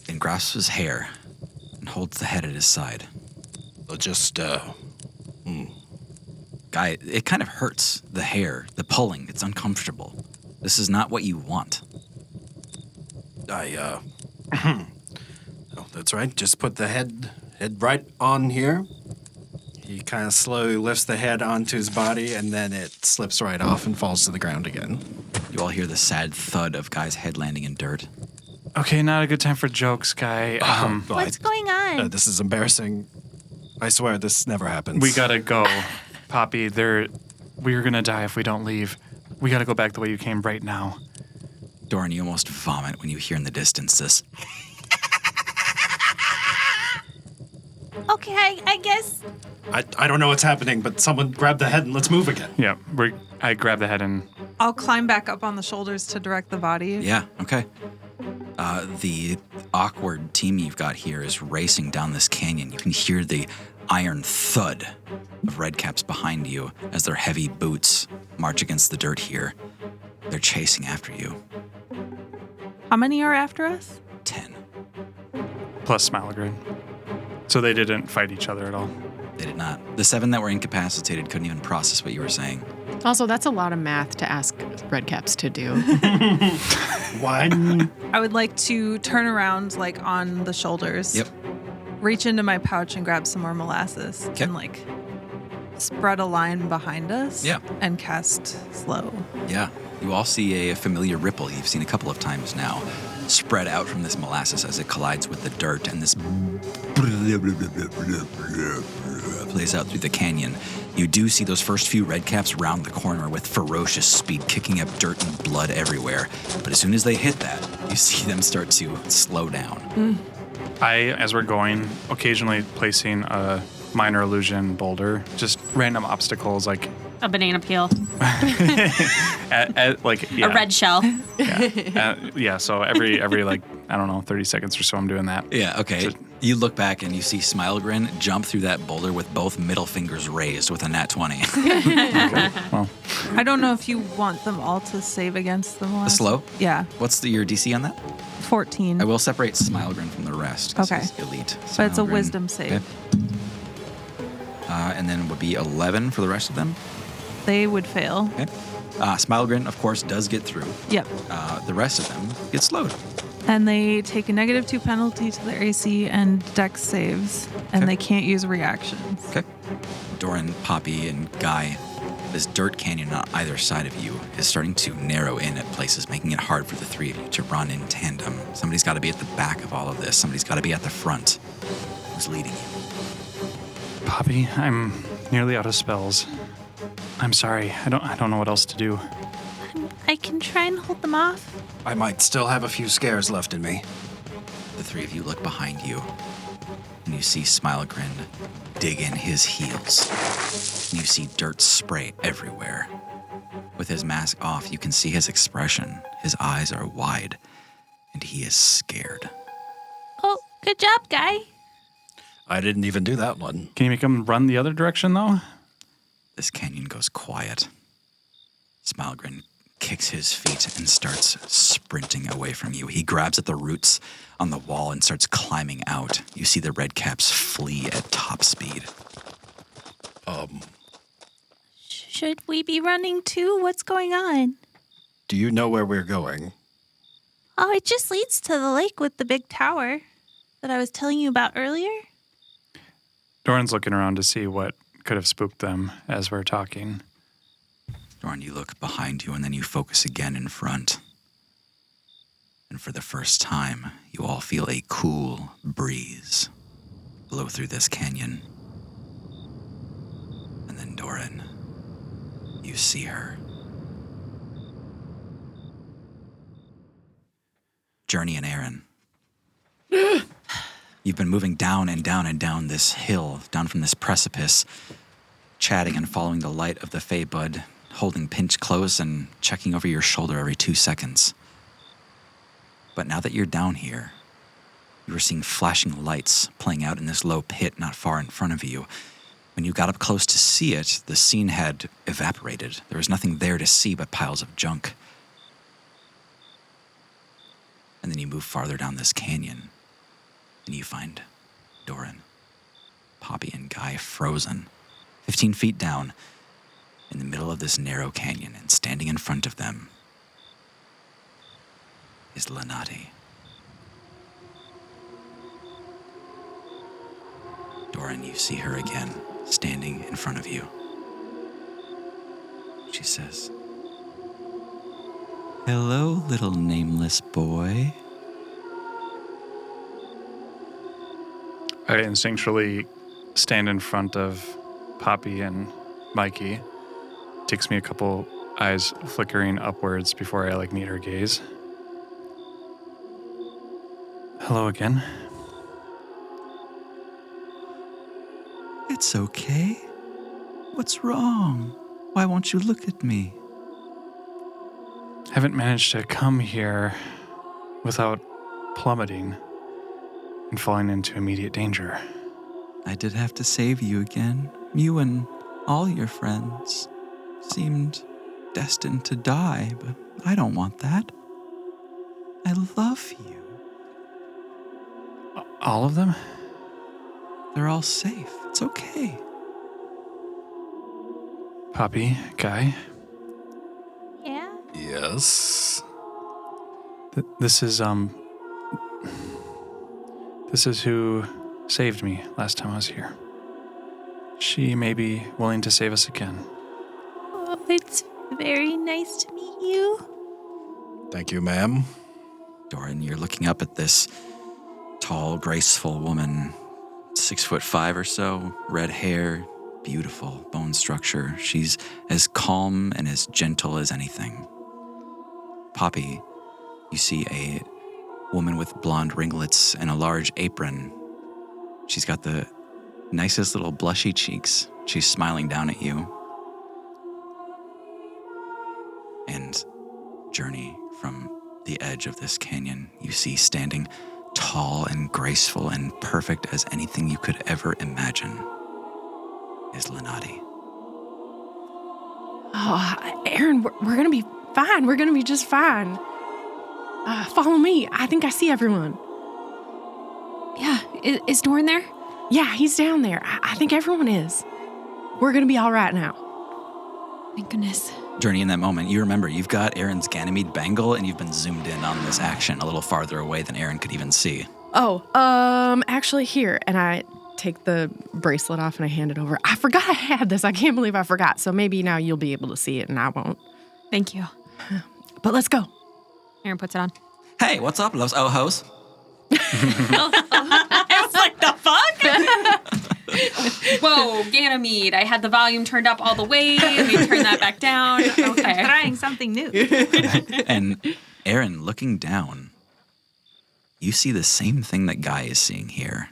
and grasps his hair and holds the head at his side. Guy, it kind of hurts. The hair, the pulling, it's uncomfortable. This is not what you want. Oh, that's right. Just put the head right on here. He kind of slowly lifts the head onto his body, and then it slips right off and falls to the ground again. You all hear the sad thud of Guy's head landing in dirt. Okay, not a good time for jokes, Guy. What's going on? This is embarrassing. I swear this never happens. We gotta go. Poppy, we're gonna die if we don't leave. We gotta go back the way you came right now. Doran, you almost vomit when you hear in the distance this. Okay, I guess. I don't know what's happening, but someone grab the head and let's move again. Yeah, I grab the head and... I'll climb back up on the shoulders to direct the body. Yeah, okay. The awkward team you've got here is racing down this canyon. You can hear the iron thud of redcaps behind you as their heavy boots march against the dirt here. They're chasing after you. How many are after us? 10. plus Smilegrin. So they didn't fight each other at all. They did not. The 7 that were incapacitated couldn't even process what you were saying. Also, that's a lot of math to ask redcaps to do. One. I would like to turn around, like, on the shoulders. Yep. Reach into my pouch and grab some more molasses. Okay. And, like, spread a line behind us. Yeah. And cast slow. Yeah. You all see a familiar ripple you've seen a couple of times now spread out from this molasses as it collides with the dirt, and this plays out through the canyon. You do see those first few redcaps round the corner with ferocious speed, kicking up dirt and blood everywhere. But as soon as they hit that, you see them start to slow down. I, as we're going, occasionally placing a minor illusion boulder, just random obstacles like A banana peel. a A red shell. Yeah, so every like, I don't know, 30 seconds or so I'm doing that. Yeah, okay. Just- You look back and you see Smilegrin jump through that boulder with both middle fingers raised with a nat 20. Well, I don't know if you want them all to save against the molasses. slow? Yeah. What's your DC on that? 14. I will separate Smilegrin from the rest. 'cause Okay. he's elite. But it's a Smilegrin. wisdom save. Okay. And then it would be 11 for the rest of them. They would fail. Okay. Smilegrin, of course, does get through. Yep. The rest of them get slowed. And they take a -2 penalty to their AC and Dex saves, and Okay. they can't use reactions. Okay. Doran, Poppy, and Guy, this dirt canyon on either side of you is starting to narrow in at places, making it hard for the three of you to run in tandem. Somebody's got to be at the back of all of this. Somebody's got to be at the front. Who's leading you? Poppy, I'm nearly out of spells. I'm sorry. I don't know what else to do. I can try and hold them off. I might still have a few scares left in me. The three of you look behind you, and you see Smilegrin dig in his heels. And you see dirt spray everywhere. With his mask off, you can see his expression. His eyes are wide, and he is scared. Oh, good job, guy. I didn't even do that one. Can you make him run the other direction, though? This canyon goes quiet. Smilegrin kicks his feet and starts sprinting away from you. He grabs at the roots on the wall and starts climbing out. You see the redcaps flee at top speed. Should we be running too? What's going on? Do you know where we're going? Oh, it just leads to the lake with the big tower that I was telling you about earlier. Doran's looking around to see what could have spooked them as we're talking. Doran, you look behind you and then you focus again in front. And for the first time, you all feel a cool breeze blow through this canyon. And then Doran, you see her. Journey and Aaron. You've been moving down and down and down this hill, down from this precipice, chatting and following the light of the Fey Bud, holding Pinch close and checking over your shoulder every 2 seconds. But now that you're down here, you were seeing flashing lights playing out in this low pit not far in front of you. When you got up close to see it, the scene had evaporated. There was nothing there to see but piles of junk. And then you move farther down this canyon, and you find Doran, Poppy, and Guy frozen, 15 feet down, in the middle of this narrow canyon, and standing in front of them is Lenati. Doran, you see her again, standing in front of you. She says, "Hello, little nameless boy." I instinctually stand in front of Poppy and Mikey. Takes me a couple eyes flickering upwards before I meet her gaze. Hello again. It's okay. What's wrong? Why won't you look at me? Haven't managed to come here without plummeting and falling into immediate danger. I did have to save you again. You and all your friends seemed destined to die, but I don't want that. I love you. All of them? They're all safe. It's okay. Poppy, Guy, Yeah? Yes. this is who saved me last time I was here. She may be willing to save us again. Oh, it's very nice to meet you. Thank you, ma'am. Doran, you're looking up at this tall, graceful woman, 6'5" or so, red hair, beautiful bone structure. She's as calm and as gentle as anything. Poppy, you see a woman with blonde ringlets and a large apron. She's got the nicest little blushy cheeks. She's smiling down at you. And Journey, from the edge of this canyon, you see standing tall and graceful and perfect as anything you could ever imagine is Lenati. Oh, Aaron, we're going to be fine. We're going to be just fine. Follow me. I think I see everyone. Yeah, is Doran there? Yeah, he's down there. I think everyone is. We're going to be all right now. Thank goodness. Journey, in that moment, you remember you've got Aaron's Ganymede bangle and you've been zoomed in on this action a little farther away than Aaron could even see. Oh, actually here. And I take the bracelet off and I hand it over. I forgot I had this. I can't believe I forgot. So maybe now you'll be able to see it and I won't. Thank you. But let's go. Aaron puts it on. Hey, what's up, Los Ojos? I was like, the fuck? Whoa, Ganymede. I had the volume turned up all the way. Let me turn that back down. Okay. Trying something new. And Aaron, looking down, you see the same thing that Guy is seeing here.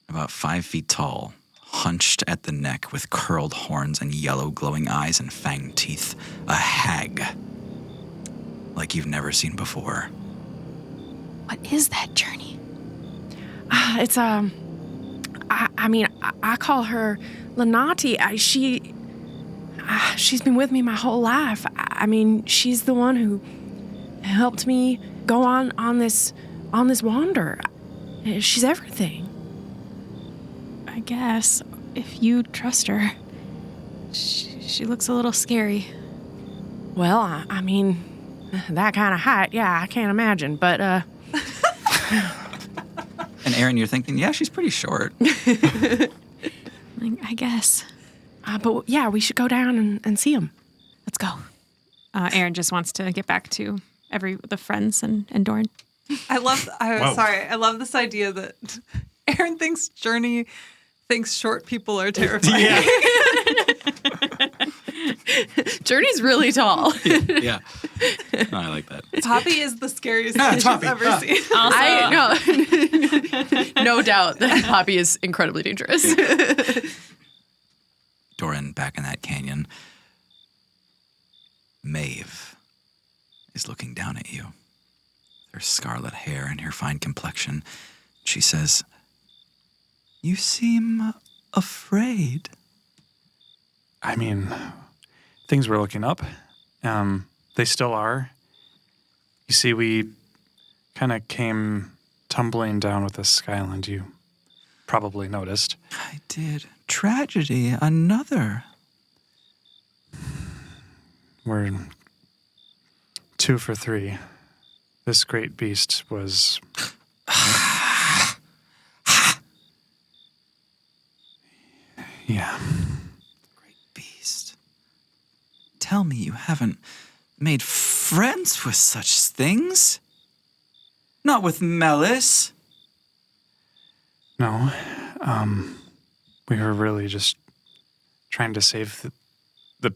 About 5 feet tall, hunched at the neck with curled horns and yellow glowing eyes and fanged teeth. A hag. Like you've never seen before. What is that, Journey? It's, I call her Lenati. She's been with me my whole life. She's the one who helped me go on this wander. She's everything. I guess, if you trust her. She looks a little scary. Well, that kind of height, yeah, I can't imagine, but, And Aaron, you're thinking, yeah, she's pretty short. I guess. but yeah, we should go down and see him. Let's go. Aaron just wants to get back to the friends and Doran. I love this idea that Aaron thinks Journey thinks short people are terrifying. Yeah. Journey's really tall. Yeah. No, I like that. Poppy is the scariest thing she's Poppy. ever seen. No doubt that Poppy is incredibly dangerous. Doran, back in that canyon, Maeve is looking down at you. Her scarlet hair and her fine complexion. She says, "You seem afraid." I mean, things were looking up. They still are. You see, we kind of came tumbling down with the Skyland. You probably noticed. I did. Tragedy, another. We're 2 for 3. This great beast was... yeah. Great beast. Tell me you haven't made friends with such things? Not with Melis? No. We were really just trying to save the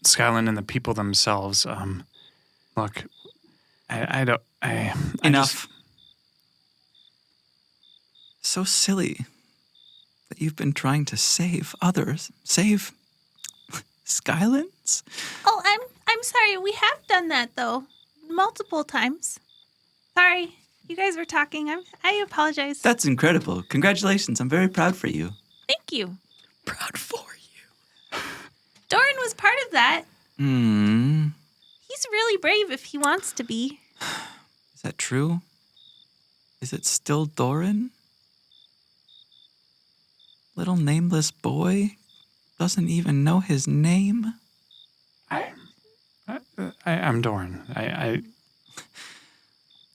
Skyland and the people themselves. Look, Enough. So silly that you've been trying to save others. Save Skylands? Oh, I'm sorry. We have done that though, multiple times. Sorry, you guys were talking. I apologize. That's incredible. Congratulations. I'm very proud for you. Thank you. Proud for you. Doran was part of that. Hmm. He's really brave if he wants to be. Is that true? Is it still Doran? Little nameless boy doesn't even know his name. I'm Doran.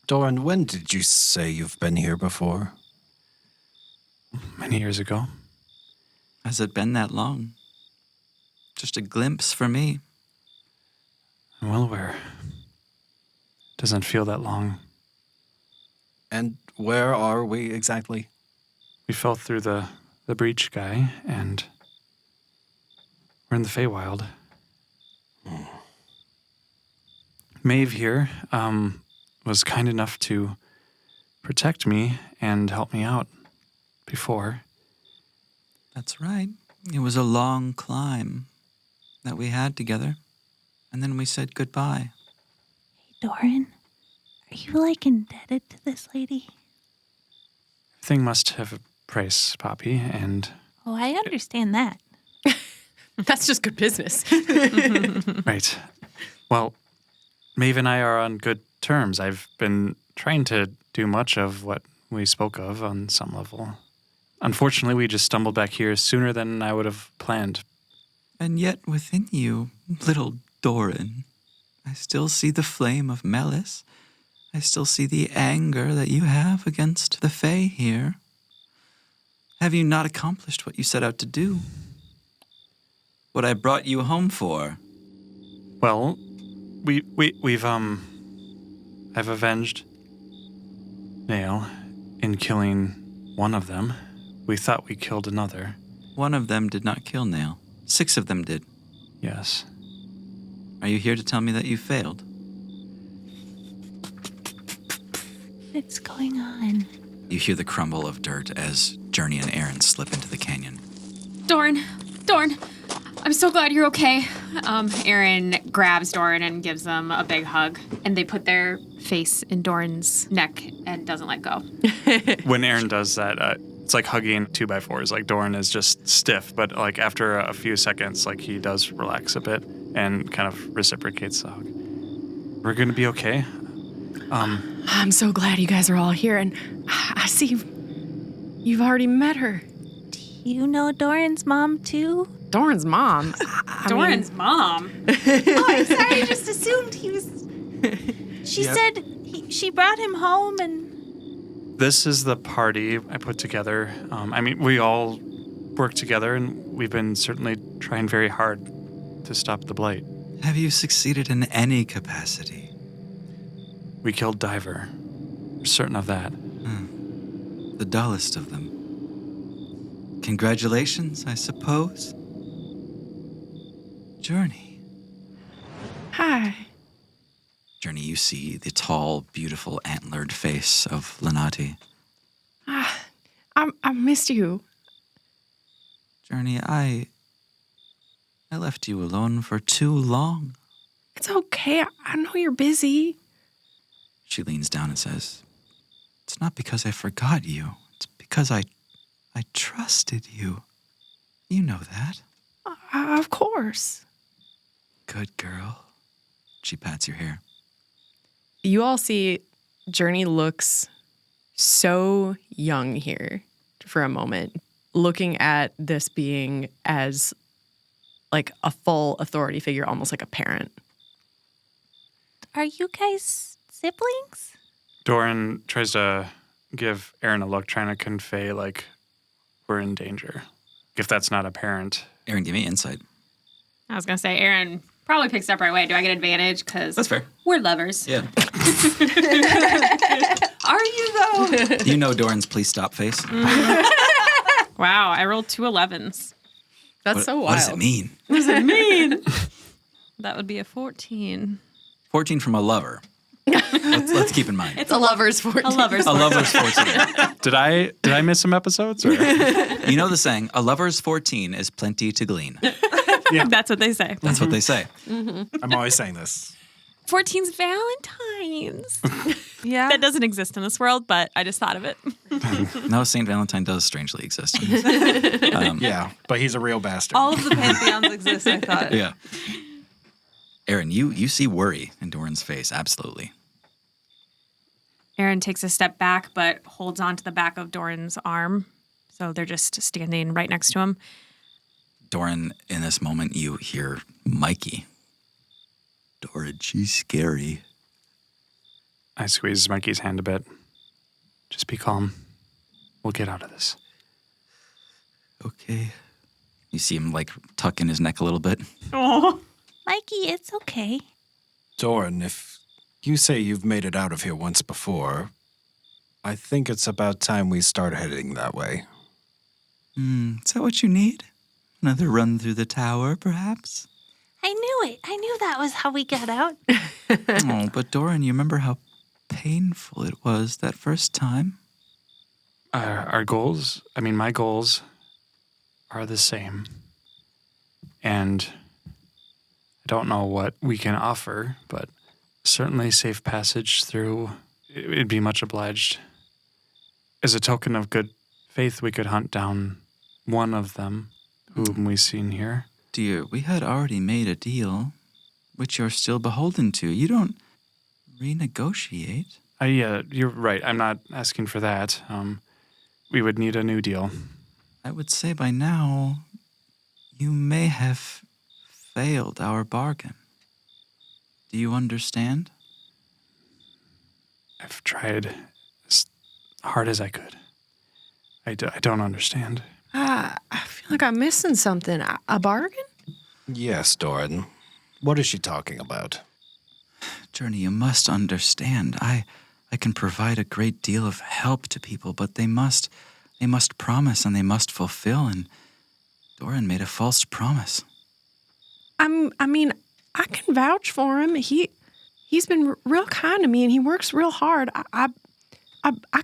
Doran, when did you say you've been here before? Many years ago. Has it been that long? Just a glimpse for me. I'm well aware. Doesn't feel that long. And where are we exactly? We fell through the breach, guy, and we're in the Feywild. Maeve here was kind enough to protect me and help me out before. That's right. It was a long climb that we had together. And then we said goodbye. Hey, Doran, are you indebted to this lady? Everything must have a price, Poppy, and... Oh, I understand that. That's just good business. Right. Well, Maeve and I are on good terms. I've been trying to do much of what we spoke of on some level. Unfortunately, we just stumbled back here sooner than I would have planned. And yet within you, little Doran, I still see the flame of Melis. I still see the anger that you have against the Fae here. Have you not accomplished what you set out to do? What I brought you home for? Well, I've avenged Nail in killing one of them. We thought we killed another. One of them did not kill Nail. 6 of them did. Yes. Are you here to tell me that you failed? What's going on? You hear the crumble of dirt as Journey and Aaron slip into the canyon. Doran, I'm so glad you're okay. Aaron grabs Doran and gives them a big hug, and they put their face in Doran's neck and doesn't let go. When Aaron does that, it's like hugging 2x4s. Like Doran is just stiff, but like after a few seconds, like he does relax a bit and kind of reciprocates the hug. We're gonna be okay. I'm so glad you guys are all here, and I see you've already met her. Do you know Doran's mom too? Doran's mom? Doran's mom? Oh, I'm sorry. I just assumed he was... She said she brought him home and... This is the party I put together. We all work together, and we've been certainly trying very hard to stop the blight. Have you succeeded in any capacity? We killed Diver. We're certain of that. The dullest of them. Congratulations, I suppose. Journey. Hi. Journey, you see the tall, beautiful, antlered face of Lenati. I missed you. Journey, I left you alone for too long. It's okay. I know you're busy. She leans down and says, "It's not because I forgot you. It's because I trusted you. You know that." Of course. Good girl. She pats your hair. You all see Journey looks so young here for a moment, looking at this being as like a full authority figure, almost like a parent. Are you guys siblings? Doran tries to give Aaron a look, trying to convey, like, we're in danger. If that's not apparent. Aaron, give me insight. I was going to say, Aaron probably picks up right away. Do I get advantage? Because That's fair. we're lovers. Yeah. Are you, though? You know Doran's please stop face. Wow, I rolled 2 11s. That's so wild. What does it mean? What does it mean? That would be a 14. 14 from a lover. Let's keep in mind. It's a lover's 14. a lover's A lover's 14. Did I miss some episodes? Or? You know the saying, a lover's 14 is plenty to glean. That's what they say. That's what they say. I'm always saying this. 14's Valentine's. Yeah. That doesn't exist in this world, but I just thought of it. No, St. Valentine does strangely exist. Yeah, but he's a real bastard. All of the pantheons exist, I thought. Yeah. Aaron, you see worry in Doran's face, absolutely. Aaron takes a step back, but holds onto the back of Doran's arm. So they're just standing right next to him. Doran, in this moment, you hear Mikey. Doran, she's scary. I squeeze Mikey's hand a bit. Just be calm. We'll get out of this. Okay. You see him, like, tuck in his neck a little bit. Oh. Mikey, it's okay. Doran, if you say you've made it out of here once before, I think it's about time we start heading that way. Is that what you need? Another run through the tower, perhaps? I knew it. I knew that was how we got out. Oh, but Doran, you remember how painful it was that first time? Our goals, my goals are the same. And I don't know what we can offer, but certainly safe passage through. It'd be much obliged. As a token of good faith, we could hunt down one of them, whom we've seen here. Dear, we had already made a deal, which you're still beholden to. You don't renegotiate. Yeah, you're right. I'm not asking for that. We would need a new deal. I would say by now, you may have failed our bargain. Do you understand? I've tried as hard as I could. I don't understand. I feel like I'm missing something. A bargain? Yes, Doran. What is she talking about? Journey, you must understand. I can provide a great deal of help to people, but they must promise and they must fulfill, and Doran made a false promise. I can vouch for him. He's been real kind to me, and he works real hard. I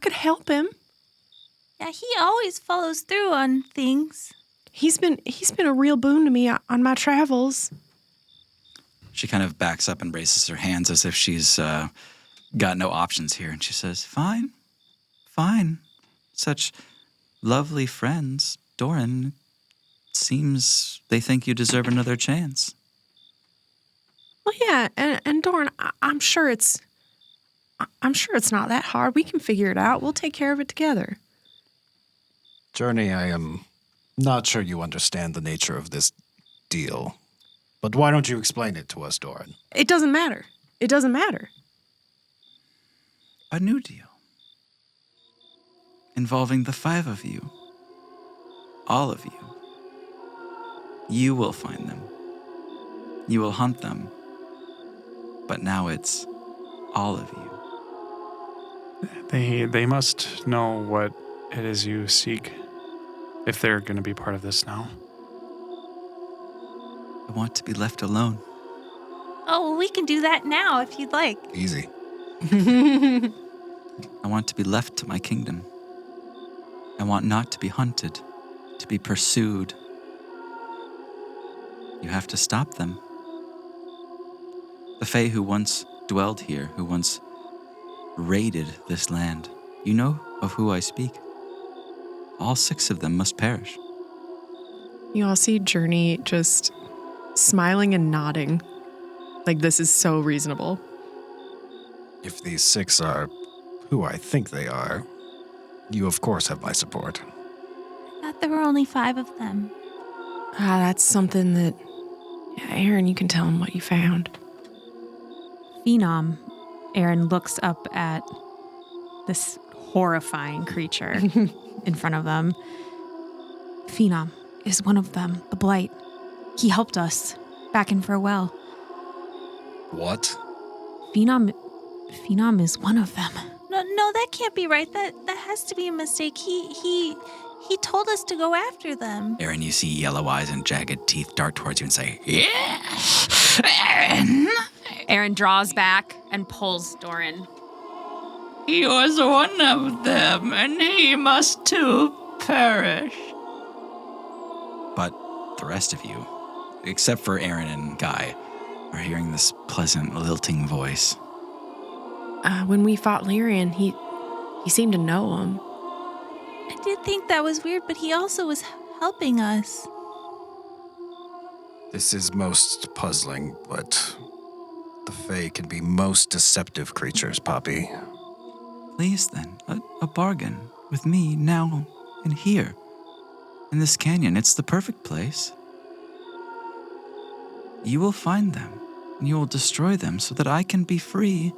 could help him. Yeah, he always follows through on things. He's been a real boon to me on my travels. She kind of backs up and raises her hands as if she's got no options here, and she says, Fine. Such lovely friends. Doran, seems they think you deserve another chance. Well, yeah, and Doran, I'm sure it's not that hard. We can figure it out. We'll take care of it together. Journey, I am not sure you understand the nature of this deal. But why don't you explain it to us, Doran? It doesn't matter. It doesn't matter. A new deal. Involving the 5 of you. All of you. You will find them. You will hunt them. But now it's all of you. They must know what it is you seek, if they're going to be part of this now. I want to be left alone. Oh, well, we can do that now if you'd like. Easy. I want to be left to my kingdom. I want not to be hunted, to be pursued. You have to stop them. The Fey who once dwelled here, who once raided this land, you know of who I speak. All 6 of them must perish. You all see Journey just smiling and nodding. Like, this is so reasonable. If these 6 are who I think they are, you of course have my support. I thought there were only 5 of them. That's something that, yeah, Aaron, you can tell him what you found. Phenom, Aaron looks up at this horrifying creature in front of them. Phenom is one of them, the Blight. He helped us back in Feywild. What? Phenom is one of them. No, that can't be right. That has to be a mistake. He told us to go after them. Aaron, you see yellow eyes and jagged teeth dart towards you and say, "Yeah, Aaron." Aaron draws back and pulls Doran. He was one of them, and he must too perish. But the rest of you, except for Aaron and Guy, are hearing this pleasant, lilting voice. When we fought Lyrian, he seemed to know him. I did think that was weird, but he also was helping us. This is most puzzling, but the Fey can be most deceptive creatures, Poppy. Please then, a bargain with me now and here. In this canyon, it's the perfect place. You will find them, and you will destroy them so that I can be free,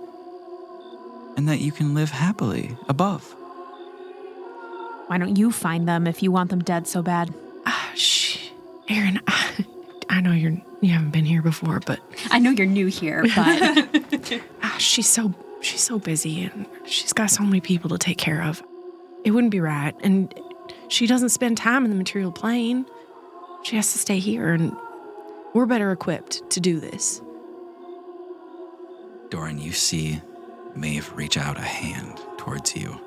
and that you can live happily above. Why don't you find them if you want them dead so bad? Shh. Aaron, I know you haven't been here before, but I know you're new here, but she's so busy, and she's got so many people to take care of. It wouldn't be right, and she doesn't spend time in the material plane. She has to stay here, and we're better equipped to do this. Doran, you see Maeve reach out a hand towards you.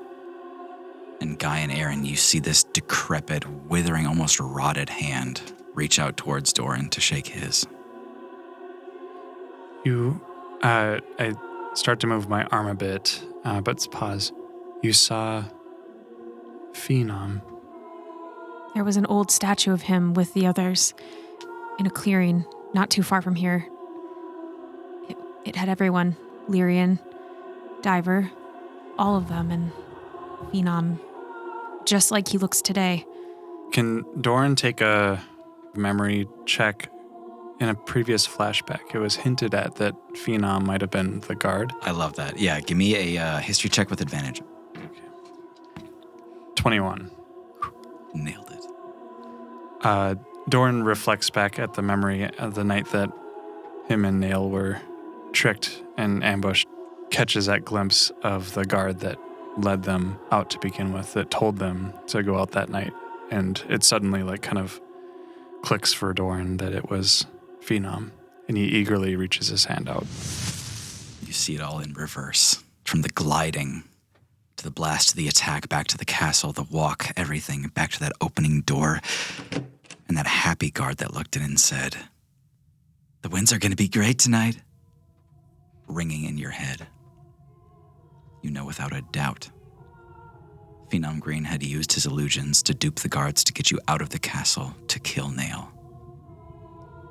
And Guy and Aaron, you see this decrepit, withering, almost rotted hand reach out towards Doran to shake his. I start to move my arm a bit, but pause. You saw Phenom. there was an old statue of him with the others in a clearing not too far from here. It had everyone, Lyrian, Diver, all of them, and Phenom, just like he looks today. Can Doran take a memory check? In a previous flashback, it was hinted at that Phenom might have been the guard. I love that. Yeah, give me a history check with advantage. 21. Nailed it. Doran reflects back at the memory of the night that him and Nail were tricked and ambushed, catches that glimpse of the guard that led them out to begin with, that told them to go out that night. And it suddenly kind of clicks for Doran that it was Phenom, and he eagerly reaches his hand out. You see it all in reverse. From the gliding, to the blast, to the attack, back to the castle, the walk, everything, back to that opening door, and that happy guard that looked in and said, "The winds are going to be great tonight," ringing in your head. You know without a doubt, Phenom Green had used his illusions to dupe the guards to get you out of the castle to kill Nail.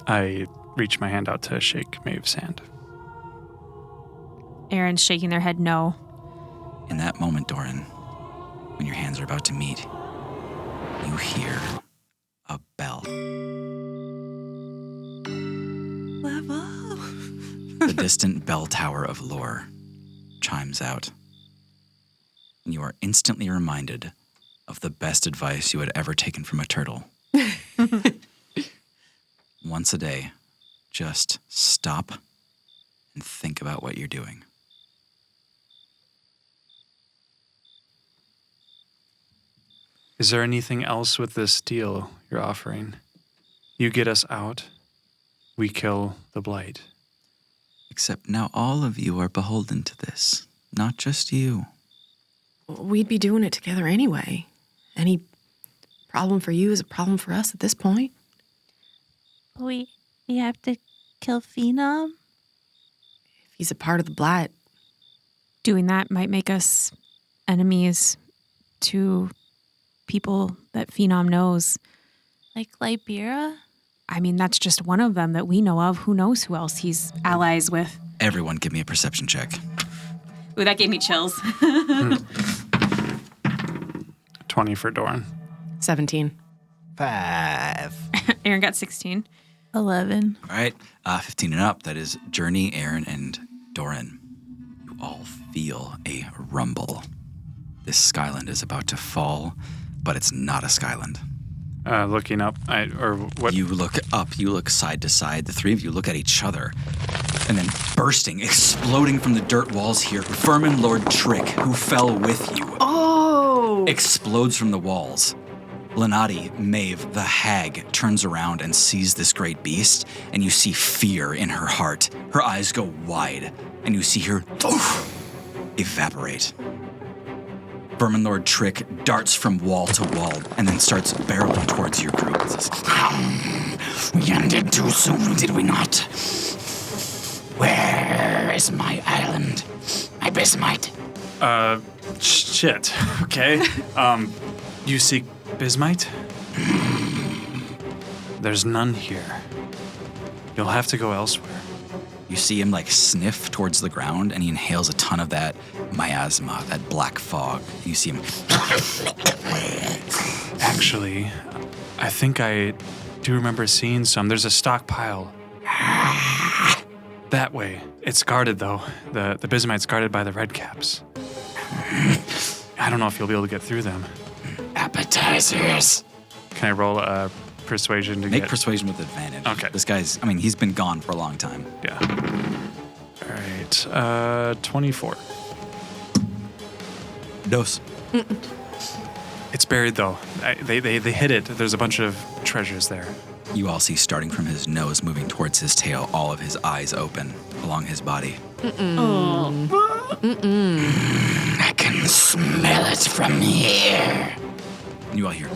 I reach my hand out to shake Maeve's hand. Aaron's shaking their head no. In that moment, Doran, when your hands are about to meet, you hear a bell. Level. The distant bell tower of lore chimes out, and you are instantly reminded of the best advice you had ever taken from a turtle. Once a day, just stop and think about what you're doing. Is there anything else with this deal you're offering? You get us out, we kill the blight. Except now all of you are beholden to this, not just you. We'd be doing it together anyway. Any problem for you is a problem for us at this point. We have to kill Phenom? If he's a part of the blight, Doing that might make us enemies to people that Phenom knows. Like Libera? I mean, that's just one of them that we know of. Who knows who else he's allies with? Everyone give me a perception check. Ooh, that gave me chills. 20 for Doran. 17. 5. Aaron got 16. 11. All right, 15 and up. That is Journey, Aaron, and Doran. You all feel a rumble. This skyland is about to fall, but it's not a skyland. Looking up, what? You look up, you look side to side. The three of you look at each other. And then bursting, exploding from the dirt walls here, Vermin Lord Trick, who fell with you, explodes from the walls. Lenati, Maeve, the hag, turns around and sees this great beast, and you see fear in her heart. Her eyes go wide, and you see her evaporate. Vermin Lord Trick darts from wall to wall and then starts barreling towards your group. It says, We ended too soon, did we not? Where is my island? My bismite? Shit. Okay. You seek bismite? There's none here. You'll have to go elsewhere. You see him sniff towards the ground, and he inhales a ton of that miasma, that black fog. You see him. Actually, I think I do remember seeing some. There's a stockpile. That way. It's guarded, though. The bismite's guarded by the redcaps. I don't know if you'll be able to get through them. Appetizers. Can I roll a persuasion to Make get... persuasion with advantage. Okay. This guy's, he's been gone for a long time. Yeah. All right. 24. Dos. It's buried, though. They hid it. There's a bunch of treasures there. You all see, starting from his nose, moving towards his tail, all of his eyes open along his body. I can smell it from here. And you all hear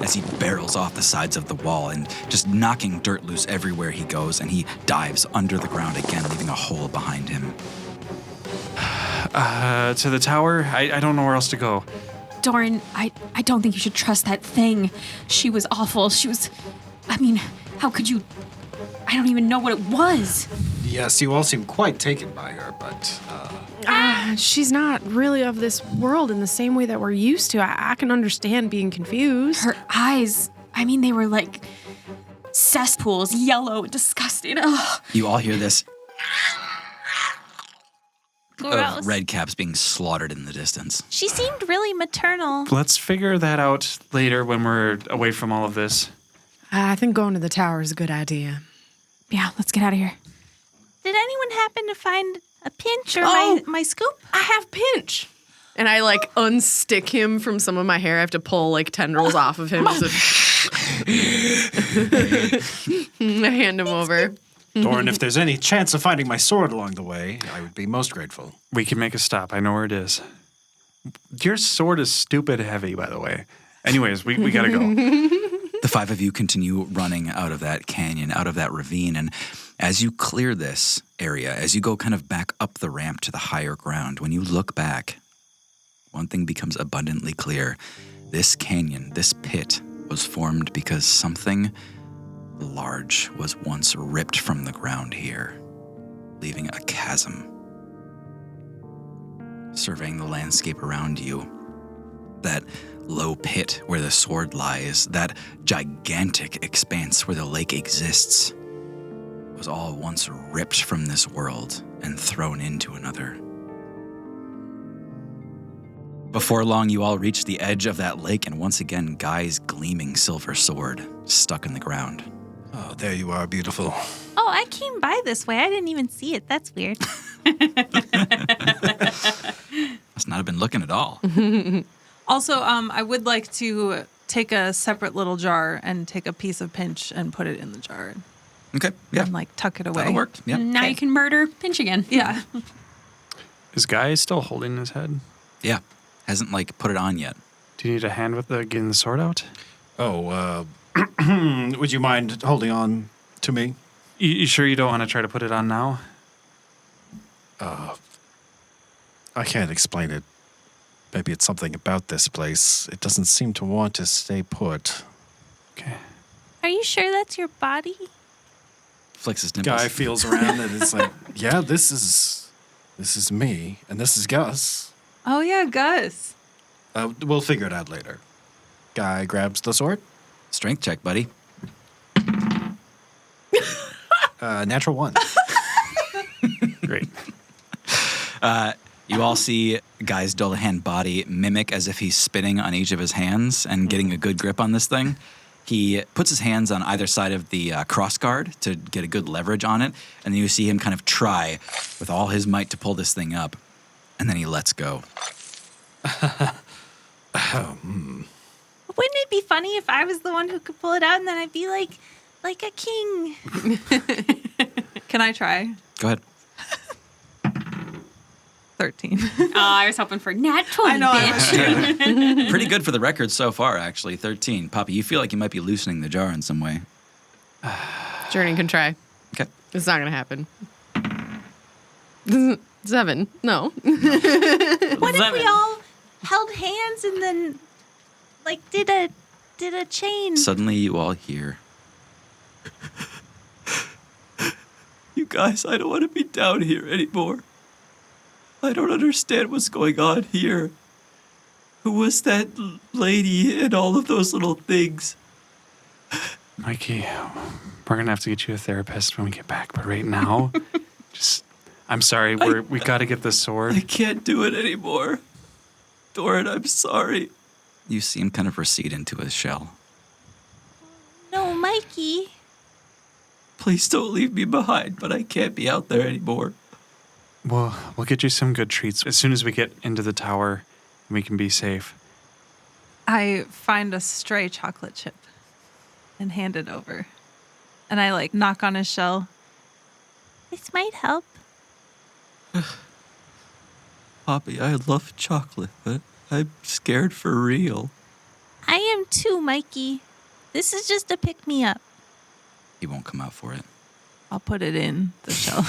as he barrels off the sides of the wall and just knocking dirt loose everywhere he goes, and he dives under the ground again, leaving a hole behind him. To the tower? I don't know where else to go. Doran, I don't think you should trust that thing. She was awful. How could you... I don't even know what it was. Yes, you all seem quite taken by her, but she's not really of this world in the same way that we're used to. I can understand being confused. Her eyes, they were like cesspools, yellow, disgusting. Ugh. You all hear this Gross. of red caps being slaughtered in the distance. She seemed really maternal. Let's figure that out later when we're away from all of this. I think going to the tower is a good idea. Yeah, let's get out of here. Did anyone happen to find a pinch or my scoop? I have pinch. And I unstick him from some of my hair. I have to pull tendrils off of him. I hand him over. Doran, if there's any chance of finding my sword along the way, I would be most grateful. We can make a stop. I know where it is. Your sword is stupid heavy, by the way. Anyways, we gotta go. The five of you continue running out of that canyon, out of that ravine, and as you clear this area, as you go kind of back up the ramp to the higher ground, when you look back, one thing becomes abundantly clear. This canyon, this pit, was formed because something large was once ripped from the ground here, leaving a chasm. Surveying the landscape around you, that low pit where the sword lies, that gigantic expanse where the lake exists, was all once ripped from this world and thrown into another. Before long, you all reach the edge of that lake, and once again, Guy's gleaming silver sword stuck in the ground. Oh, there you are, beautiful. Oh, I came by this way. I didn't even see it. That's weird. Must not have been looking at all. Also, I would like to take a separate little jar and take a piece of Pinch and put it in the jar Okay, yeah. and like tuck it away. That'll work. Yeah. Now you can murder Pinch again. Yeah. Is Guy still holding his head? Yeah. Hasn't, like, put it on yet. Do you need a hand with getting the sword out? Oh, would you mind holding on to me? You sure you don't want to try to put it on now? I can't explain it. Maybe it's something about this place. It doesn't seem to want to stay put. Okay. Are you sure that's your body? Flicks his nipples. Guy feels around and it's like, yeah, this is me, and this is Gus. Oh, yeah, Gus. We'll figure it out later. Guy grabs the sword. Strength check, buddy. Natural 1. Great. You all see Guy's Dullahan body mimic as if he's spinning on each of his hands and getting a good grip on this thing. He puts his hands on either side of the crossguard to get a good leverage on it, and then you see him kind of try with all his might to pull this thing up, and then he lets go. Wouldn't it be funny if I was the one who could pull it out and then I'd be like a king? Can I try? Go ahead. 13. Oh, I was hoping for nat 20, I know, I bitch. Pretty good for the record so far, actually. 13. Poppy, you feel like you might be loosening the jar in some way. Journey can try. Okay. It's not going to happen. 7. No. What if we all held hands and then like did a chain? Suddenly you all hear. You guys, I don't want to be down here anymore. I don't understand what's going on here. Who was that lady and all of those little things? Mikey, we're going to have to get you a therapist when we get back. But right now, I'm sorry. We got to get the sword. I can't do it anymore. Doran, I'm sorry. You see him kind of recede into his shell. No, Mikey. Please don't leave me behind, but I can't be out there anymore. We'll get you some good treats as soon as we get into the tower and we can be safe. I find a stray chocolate chip and hand it over. And I like knock on his shell. This might help. Poppy, I love chocolate, but I'm scared for real. I am too, Mikey. This is just a pick-me-up. He won't come out for it. I'll put it in the shell.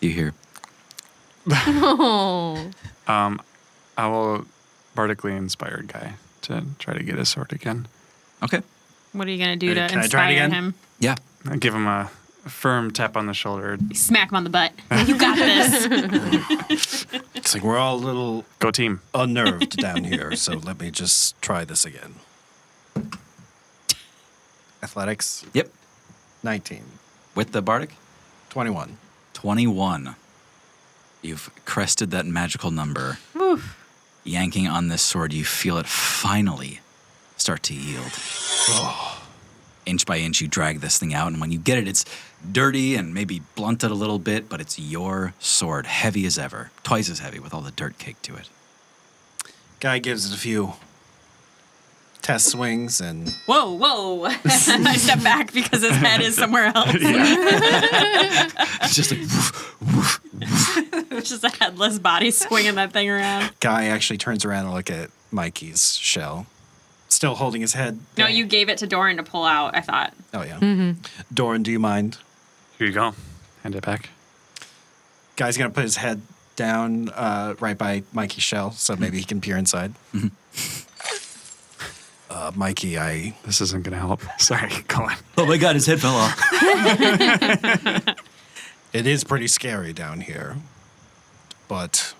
You hear? Oh. I will bardically inspire Guy to try to get his sword again. Okay. What are you going to do to Can I try it inspire again? him? Yeah. I give him a firm tap on the shoulder. Smack him on the butt. You got this. It's like we're all a little Go team. unnerved down here, so let me just try this again. Athletics, Yep. 19. With the bardic? 21. 21. You've crested that magical number. Yanking on this sword, you feel it finally start to yield. Inch by inch, you drag this thing out, and when you get it, it's dirty and maybe blunted a little bit, but it's your sword, heavy as ever. Twice as heavy with all the dirt caked to it. Guy gives it a few test swings and Whoa. I step back because his head is somewhere else. It's just like, woof, woof. It's just a headless body swinging that thing around. Guy actually turns around and look at Mikey's shell. Still holding his head. No, you gave it to Doran to pull out, I thought. Oh, yeah. Doran, do you mind? Here you go. Hand it back. Guy's going to put his head down right by Mikey's shell, so maybe he can peer inside. Mikey, This isn't going to help. Sorry, go on. Oh my God, his head fell off. it is pretty scary down here, but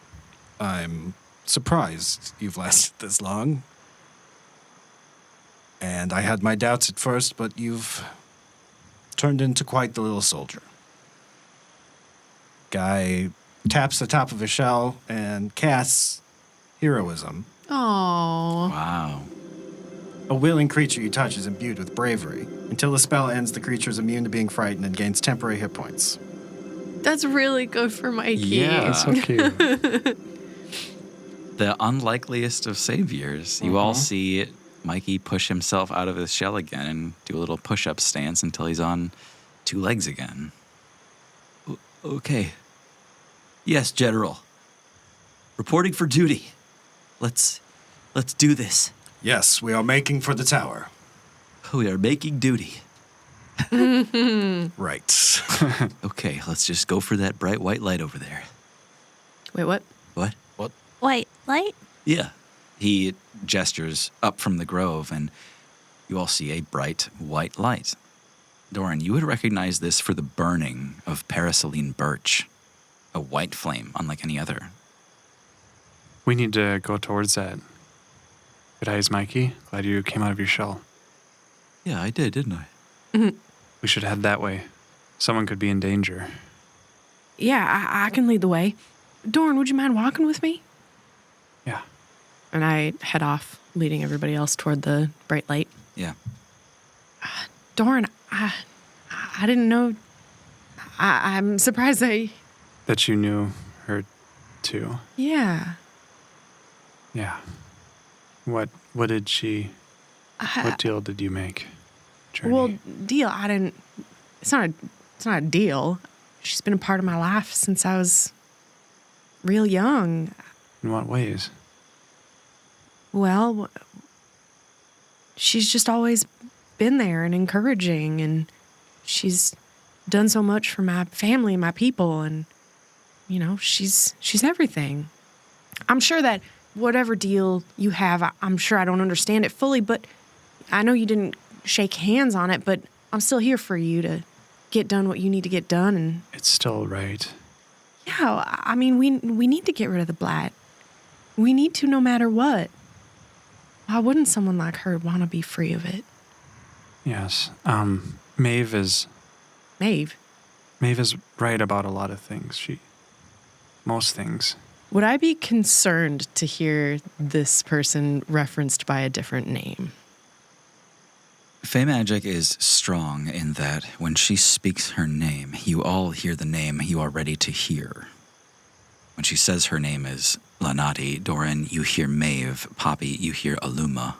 I'm surprised you've lasted this long. And I had my doubts at first, but you've turned into quite the little soldier. Guy taps the top of his shell and casts heroism. Oh. Wow. A willing creature you touch is imbued with bravery. Until the spell ends, the creature is immune to being frightened and gains temporary hit points. That's really good for Mikey. Yeah. That's so cute. the unlikeliest of saviors. You all see Mikey push himself out of his shell again and do a little push-up stance until he's on 2 legs again. Okay. Yes, General. Reporting for duty. Let's do this. Yes, we are making for the tower. We are making duty. Right. Okay, let's just go for that bright white light over there. Wait, what? What? White light? Yeah. He gestures up from the grove, and you all see a bright white light. Doran, you would recognize this for the burning of parasoline birch. A white flame, unlike any other. We need to go towards that. Good eyes, Mikey. Glad you came out of your shell. Yeah, I did, didn't I? We should head that way. Someone could be in danger. Yeah, I can lead the way. Doran, would you mind walking with me? Yeah. And I head off, leading everybody else toward the bright light. Yeah. Doran, I didn't know. I'm surprised That you knew her too. Yeah. Yeah. What did she... what deal did you make, Journey? Well, deal. I didn't. It's not a deal. She's been a part of my life since I was real young. In what ways? Well, she's just always been there and encouraging, and she's done so much for my family and my people, and she's everything. I'm sure that whatever deal you have, I'm sure I don't understand it fully, but I know you didn't shake hands on it, but I'm still here for you to get done what you need to get done. And It's still right. yeah, I mean, we need to get rid of the blat. We need to, no matter what. Why wouldn't someone like her want to be free of it? Yes. Maeve is Maeve, right about a lot of things. Most things. would I be concerned to hear this person referenced by a different name? Fey magic is strong in that when she speaks her name, you all hear the name you are ready to hear. When she says her name is Lanati, Doran, you hear Maeve. Poppy, you hear Aluma.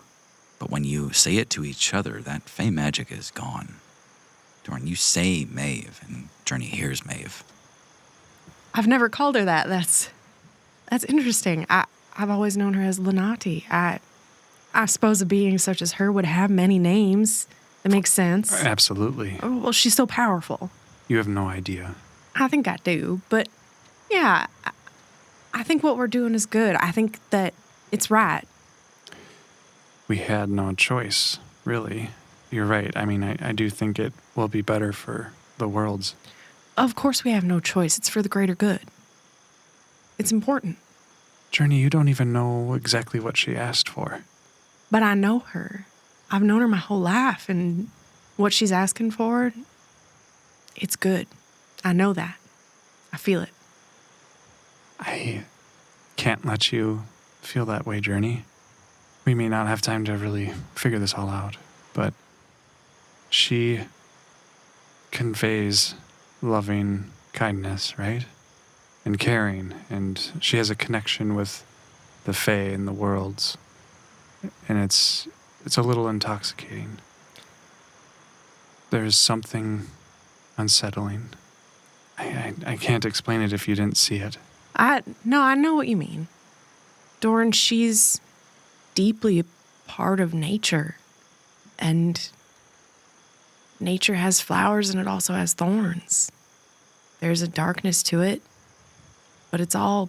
But when you say it to each other, that Fey magic is gone. Doran, you say Maeve, and Journey hears Maeve. I've never called her that. That's interesting. I've always known her as Lanati. I suppose a being such as her would have many names. That makes sense. Absolutely. Oh, well, she's so powerful. You have no idea. I think I do, but yeah, I think what we're doing is good. I think that it's right. We had no choice, really. You're right. I mean, I do think it will be better for the worlds. Of course we have no choice. It's for the greater good. It's important. Journey, you don't even know exactly what she asked for. But I know her. I've known her my whole life, and what she's asking for, it's good. I know that. I feel it. I can't let you feel that way, Journey. We may not have time to really figure this all out, but she conveys loving kindness, right? And caring, and she has a connection with the Fae and the worlds. And it's a little intoxicating. There's something unsettling. I can't explain it if you didn't see it. I know what you mean. Doran, she's deeply a part of nature. And nature has flowers and it also has thorns. There's a darkness to it, but it's all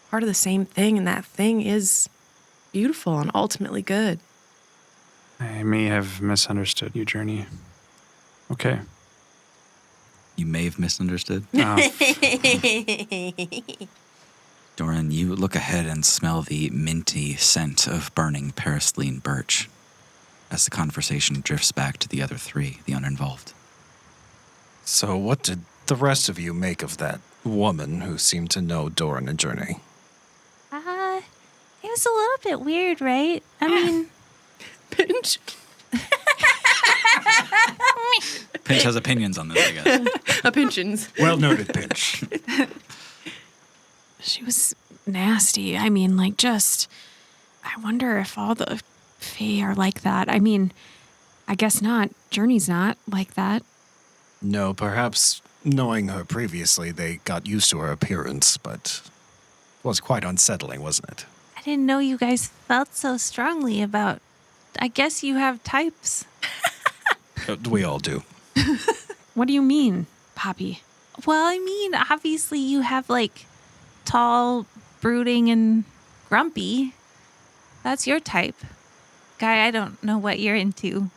part of the same thing, and that thing is beautiful and ultimately good. I may have misunderstood you, Journey. Okay. You may have misunderstood. Uh, Doran, you look ahead and smell the minty scent of burning parasoline birch as the conversation drifts back to the other three, the uninvolved. So what did the rest of you make of that woman who seemed to know Doran and Journey? It was a little bit weird, right? I mean, Pinch. Pinch has opinions on this, I guess. Opinions. Well noted, Pinch. She was nasty. I mean, like, just, I wonder if all the Fey are like that. I mean, I guess not. Journey's not like that. No, perhaps knowing her previously, they got used to her appearance, but it was quite unsettling, wasn't it? I didn't know you guys felt so strongly about. I guess you have types. We all do. What do you mean, Poppy? Well, I mean, obviously you have like tall, brooding, and grumpy. That's your type. Guy, I don't know what you're into.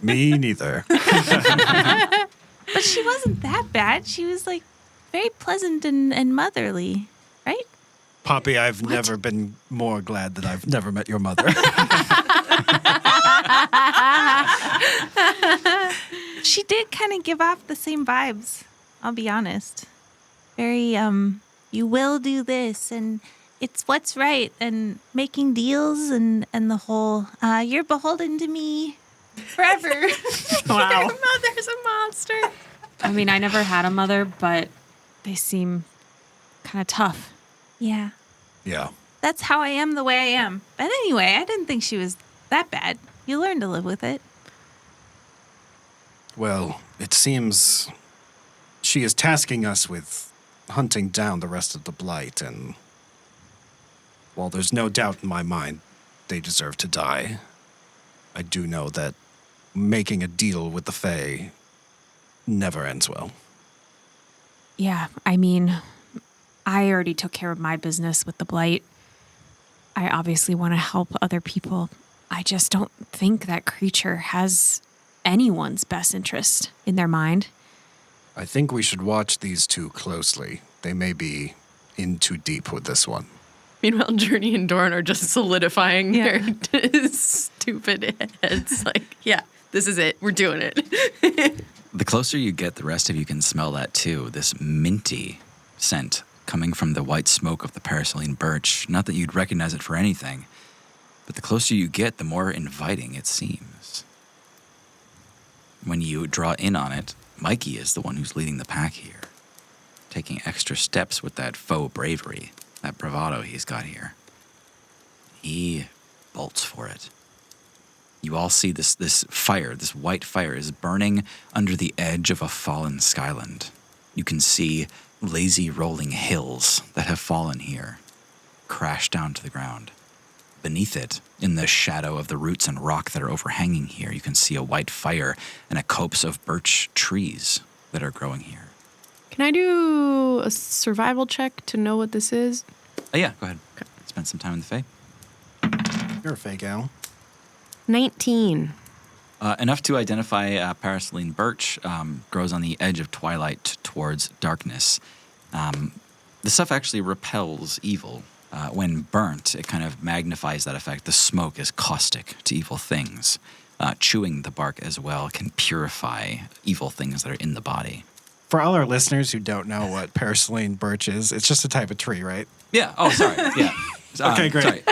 Me neither. But she wasn't that bad. She was like very pleasant and motherly, right? Poppy, I've never been more glad that I've never met your mother. She did kind of give off the same vibes, I'll be honest. Very, you will do this, and it's what's right, and making deals, and the whole, you're beholden to me forever. Wow. Your mother's a monster. I mean, I never had a mother, but they seem kind of tough. Yeah, Yeah. that's how I am the way I am. But anyway, I didn't think she was that bad. You learn to live with it. Well, it seems she is tasking us with hunting down the rest of the Blight, and while there's no doubt in my mind they deserve to die, I do know that making a deal with the Fey never ends well. Yeah, I mean, I already took care of my business with the Blight. I obviously want to help other people. I just don't think that creature has anyone's best interest in their mind. I think we should watch these two closely. They may be in too deep with this one. Meanwhile, Journey and Doran are just solidifying their stupid heads. Like, yeah, this is it. We're doing it. The closer you get, the rest of you can smell that too. This minty scent coming from the white smoke of the parasoline birch. Not that you'd recognize it for anything, but the closer you get, the more inviting it seems. When you draw in on it, Mikey is the one who's leading the pack here, taking extra steps with that faux bravery, that bravado he's got here. He bolts for it. You all see this fire, this white fire is burning under the edge of a fallen skyland. You can see lazy rolling hills that have fallen here, crash down to the ground. Beneath it, in the shadow of the roots and rock that are overhanging here, you can see a white fire and a copse of birch trees that are growing here. Can I do a survival check to know what this is? Oh yeah, go ahead. Okay. Spend some time in the Fae. You're a Fey gal. 19. Enough to identify parasoline birch, grows on the edge of twilight towards darkness. The stuff actually repels evil. When burnt, it kind of magnifies that effect. The smoke is caustic to evil things. Chewing the bark as well can purify evil things that are in the body. For all our listeners who don't know what parasoline birch is, it's just a type of tree, right? Yeah. Oh, sorry. Yeah. Okay, great. Sorry.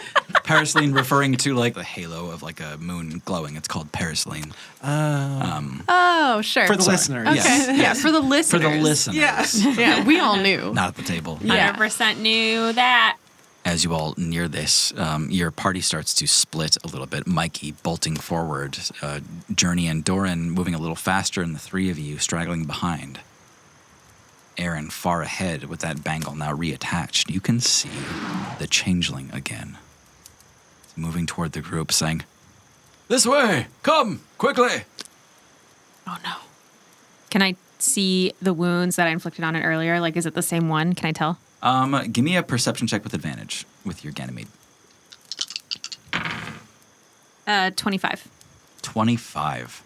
Parasoline referring to like the halo of like a moon glowing. It's called parasoline. Oh, sure. For the listeners. Okay. Yes. Yeah, for the listeners. For the listeners. Yeah, we all knew. Not at the table. Yeah. 100% knew that. As you all near this, your party starts to split a little bit. Mikey bolting forward, Journey and Doran moving a little faster, and the three of you straggling behind. Aaron far ahead with that bangle now reattached. You can see the changeling again. He's moving toward the group saying, "This way! Come! Quickly!" Oh no. Can I see the wounds that I inflicted on it earlier? Like, is it the same one? Can I tell? Give me a perception check with advantage with your Ganymede. 25. 25.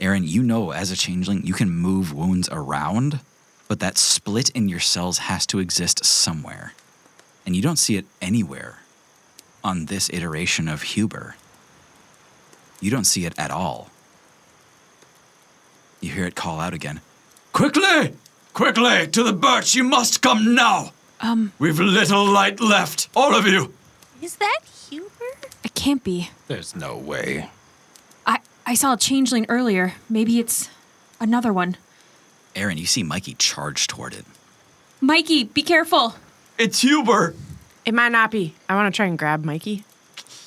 Aaron, you know as a changeling, you can move wounds around, but that split in your cells has to exist somewhere. And you don't see it anywhere on this iteration of Huber. You don't see it at all. You hear it call out again. "Quickly! Quickly! To the birch! You must come now! We've little light left, all of you!" Is that Huber? It can't be. There's no way. I saw a changeling earlier. Maybe it's another one. Aaron, you see Mikey charge toward it. Mikey, be careful. It's Huber. It might not be. I want to try and grab Mikey.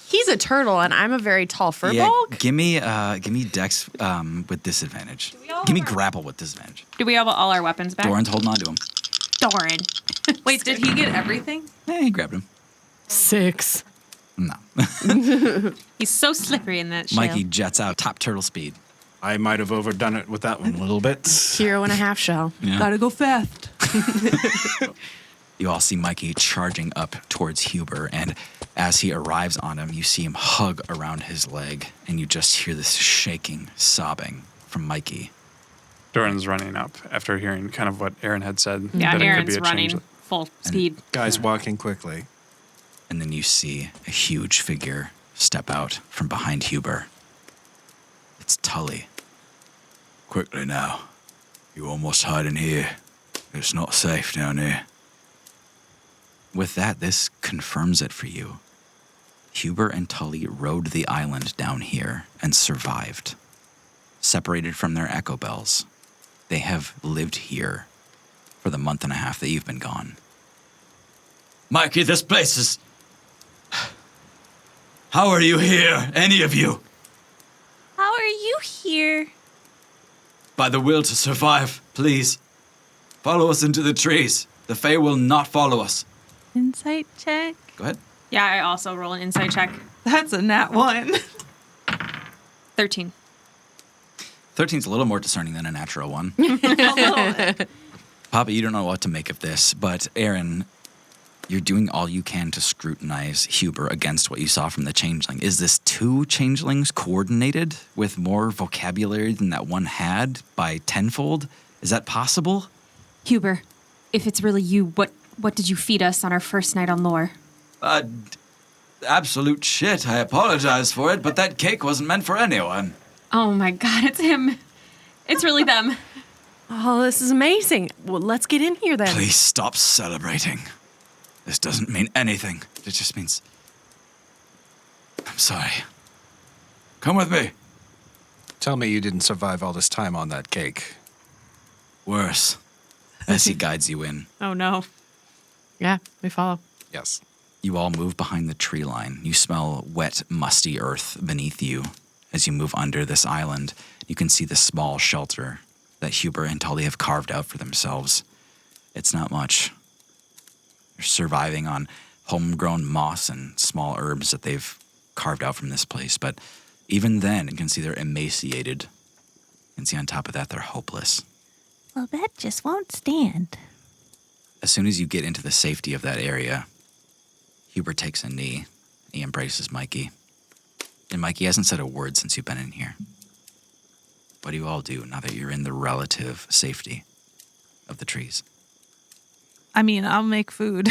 He's a turtle, and I'm a very tall furbolg. Give me Dex with disadvantage. Give me grapple with disadvantage. Do we have all our weapons back? Doran's holding on to him. Doran. Wait, did he get everything? Hey, he grabbed him. 6. No. He's so slippery in that shell. Mikey jets out top turtle speed. I might have overdone it with that one a little bit. 0.5 shell. Yeah. Gotta go fast. You all see Mikey charging up towards Huber, and as he arrives on him, you see him hug around his leg, and you just hear this shaking, sobbing from Mikey. Doran's running up after hearing kind of what Aaron had said. Yeah, that it could Aaron's be a running change. full speed. Guys walking quickly. And then you see a huge figure step out from behind Huber. It's Tully. Quickly now. You almost hide in here. It's not safe down here. With that, this confirms it for you. Huber and Tully rode the island down here and survived. Separated from their echo bells, they have lived here for the month and a half that you've been gone. Mikey, this place is... How are you here, any of you? How are you here? By the will to survive, please. Follow us into the trees. The Fey will not follow us. Insight check. Go ahead. Yeah, I also roll an insight check. That's a nat 1. 13. 13's a little more discerning than a natural one. A little bit. Papa, you don't know what to make of this, but Aaron, you're doing all you can to scrutinize Huber against what you saw from the changeling. Is this 2 changelings coordinated with more vocabulary than that one had by tenfold? Is that possible? Huber, if it's really you, what did you feed us on our first night on Lore? Absolute shit. I apologize for it, but that cake wasn't meant for anyone. Oh my god, it's him. It's really them. Oh, this is amazing. Well, let's get in here then. Please stop celebrating. This doesn't mean anything. It just means... I'm sorry. Come with me. Tell me you didn't survive all this time on that cake. Worse. As he guides you in. Oh no. Yeah, we follow. Yes. You all move behind the tree line. You smell wet, musty earth beneath you. As you move under this island, you can see the small shelter that Huber and Tully have carved out for themselves. It's not much. They're surviving on homegrown moss and small herbs that they've carved out from this place. But even then, you can see they're emaciated. You can see on top of that, they're hopeless. Well, that just won't stand. As soon as you get into the safety of that area, Huber takes a knee. He embraces Mikey. And Mikey hasn't said a word since you've been in here. What do you all do now that you're in the relative safety of the trees? I mean, I'll make food.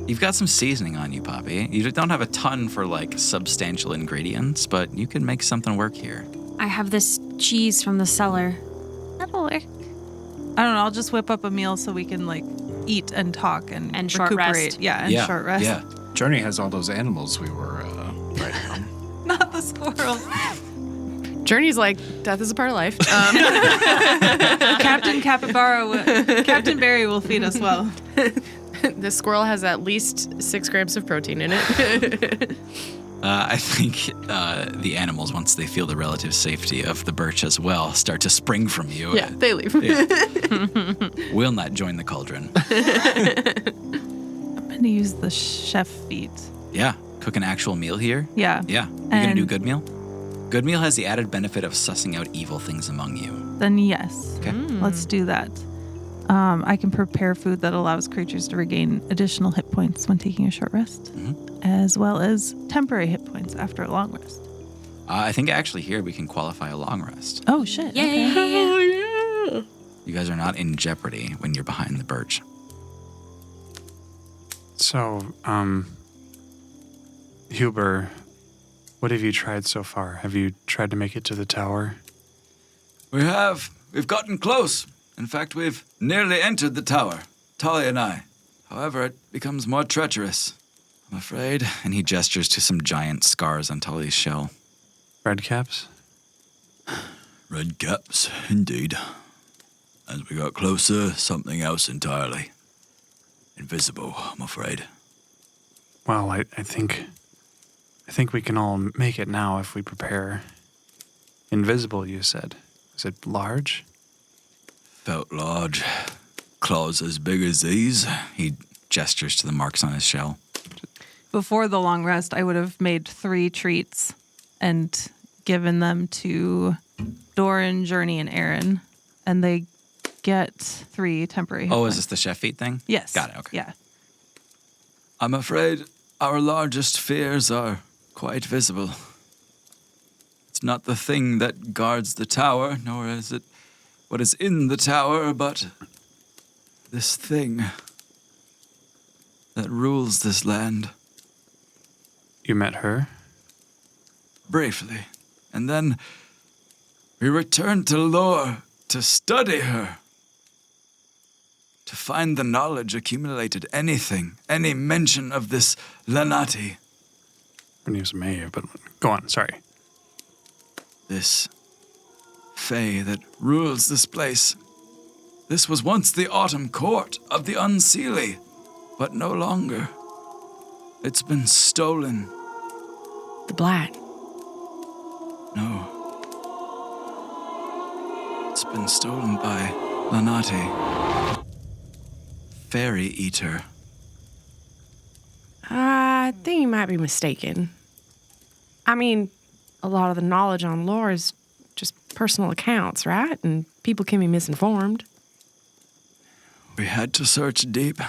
You've got some seasoning on you, Poppy. You don't have a ton for, substantial ingredients, but you can make something work here. I have this cheese from the cellar. That'll work. I don't know, I'll just whip up a meal so we can, eat and talk and short recuperate. rest. Yeah, and short rest. Yeah. Journey has all those animals we were riding on. Not the squirrel. Journey's like, death is a part of life. Captain Captain Barry will feed us well. This squirrel has at least 6 grams of protein in it. I think the animals, once they feel the relative safety of the birch as well, start to spring from you. Yeah, they leave. Yeah. Will not join the cauldron. I'm going to use the chef feat. Yeah, cook an actual meal here. Yeah. Yeah, you gonna do good meal? Good meal has the added benefit of sussing out evil things among you. Then yes. Okay. Let's do that. I can prepare food that allows creatures to regain additional hit points when taking a short rest, as well as temporary hit points after a long rest. I think actually here we can qualify a long rest. Oh, shit. Yay! Okay. You guys are not in jeopardy when you're behind the birch. So, Huber, what have you tried so far? Have you tried to make it to the tower? We have. We've gotten close. In fact, we've nearly entered the tower, Tully and I. However, it becomes more treacherous, I'm afraid. And he gestures to some giant scars on Tully's shell. Red caps? Red caps, indeed. As we got closer, something else entirely. invisible, I'm afraid. Well, I think we can all make it now if we prepare. Invisible, you said. Is it large? Felt large. Claws as big as these. He gestures to the marks on his shell. Before the long rest, I would have made 3 treats and given them to Doran, Journey, and Aaron. And they get 3 temporary hit Oh, points. is this the chef feat thing? Yes. Got it, okay. Yeah. I'm afraid our largest fears are quite visible. It's not the thing that guards the tower, nor is it what is in the tower, but this thing that rules this land. You met her? Briefly, and then we returned to Lore to study her. To find the knowledge accumulated, any mention of this Lanati. Her name's May, but go on, sorry. This Fey that rules this place. This was once the autumn court of the Unseelie, but no longer. It's been stolen. The Blat. No. It's been stolen by Lanati. Fairy Eater. I think you might be mistaken. I mean, a lot of the knowledge on lore is just personal accounts, right? And people can be misinformed. We had to search deep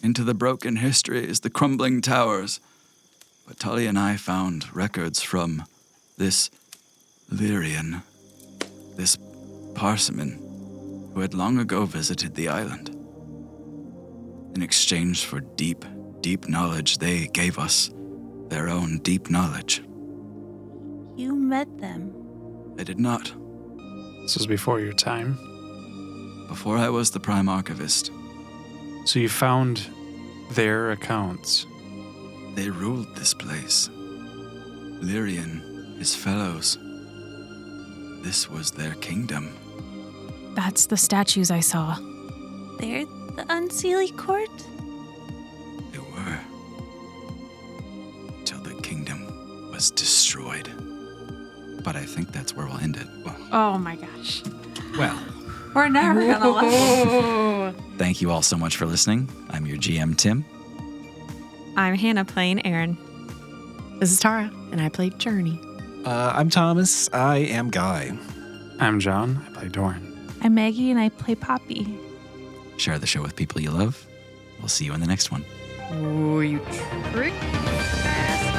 into the broken histories, the crumbling towers. But Tully and I found records from this Lyrian, this Parsimon, who had long ago visited the island. In exchange for deep, deep knowledge, they gave us their own deep knowledge. You met them. I did not. This was before your time. Before I was the Prime Archivist. So you found their accounts. They ruled this place. Lyrian, his fellows. This was their kingdom. That's the statues I saw. They're the Unseelie Court? They were. Till the kingdom was destroyed. But I think that's where we'll end it. Oh my gosh. Well, We're never gonna let thank you all so much for listening. I'm your GM, Tim. I'm Hannah playing Aaron. This is Tara, and I played Journey. I'm Thomas. I am Guy. I'm John. I play Doran. I'm Maggie and I play Poppy. Share the show with people you love. We'll see you in the next one. Oh, you trick bastard.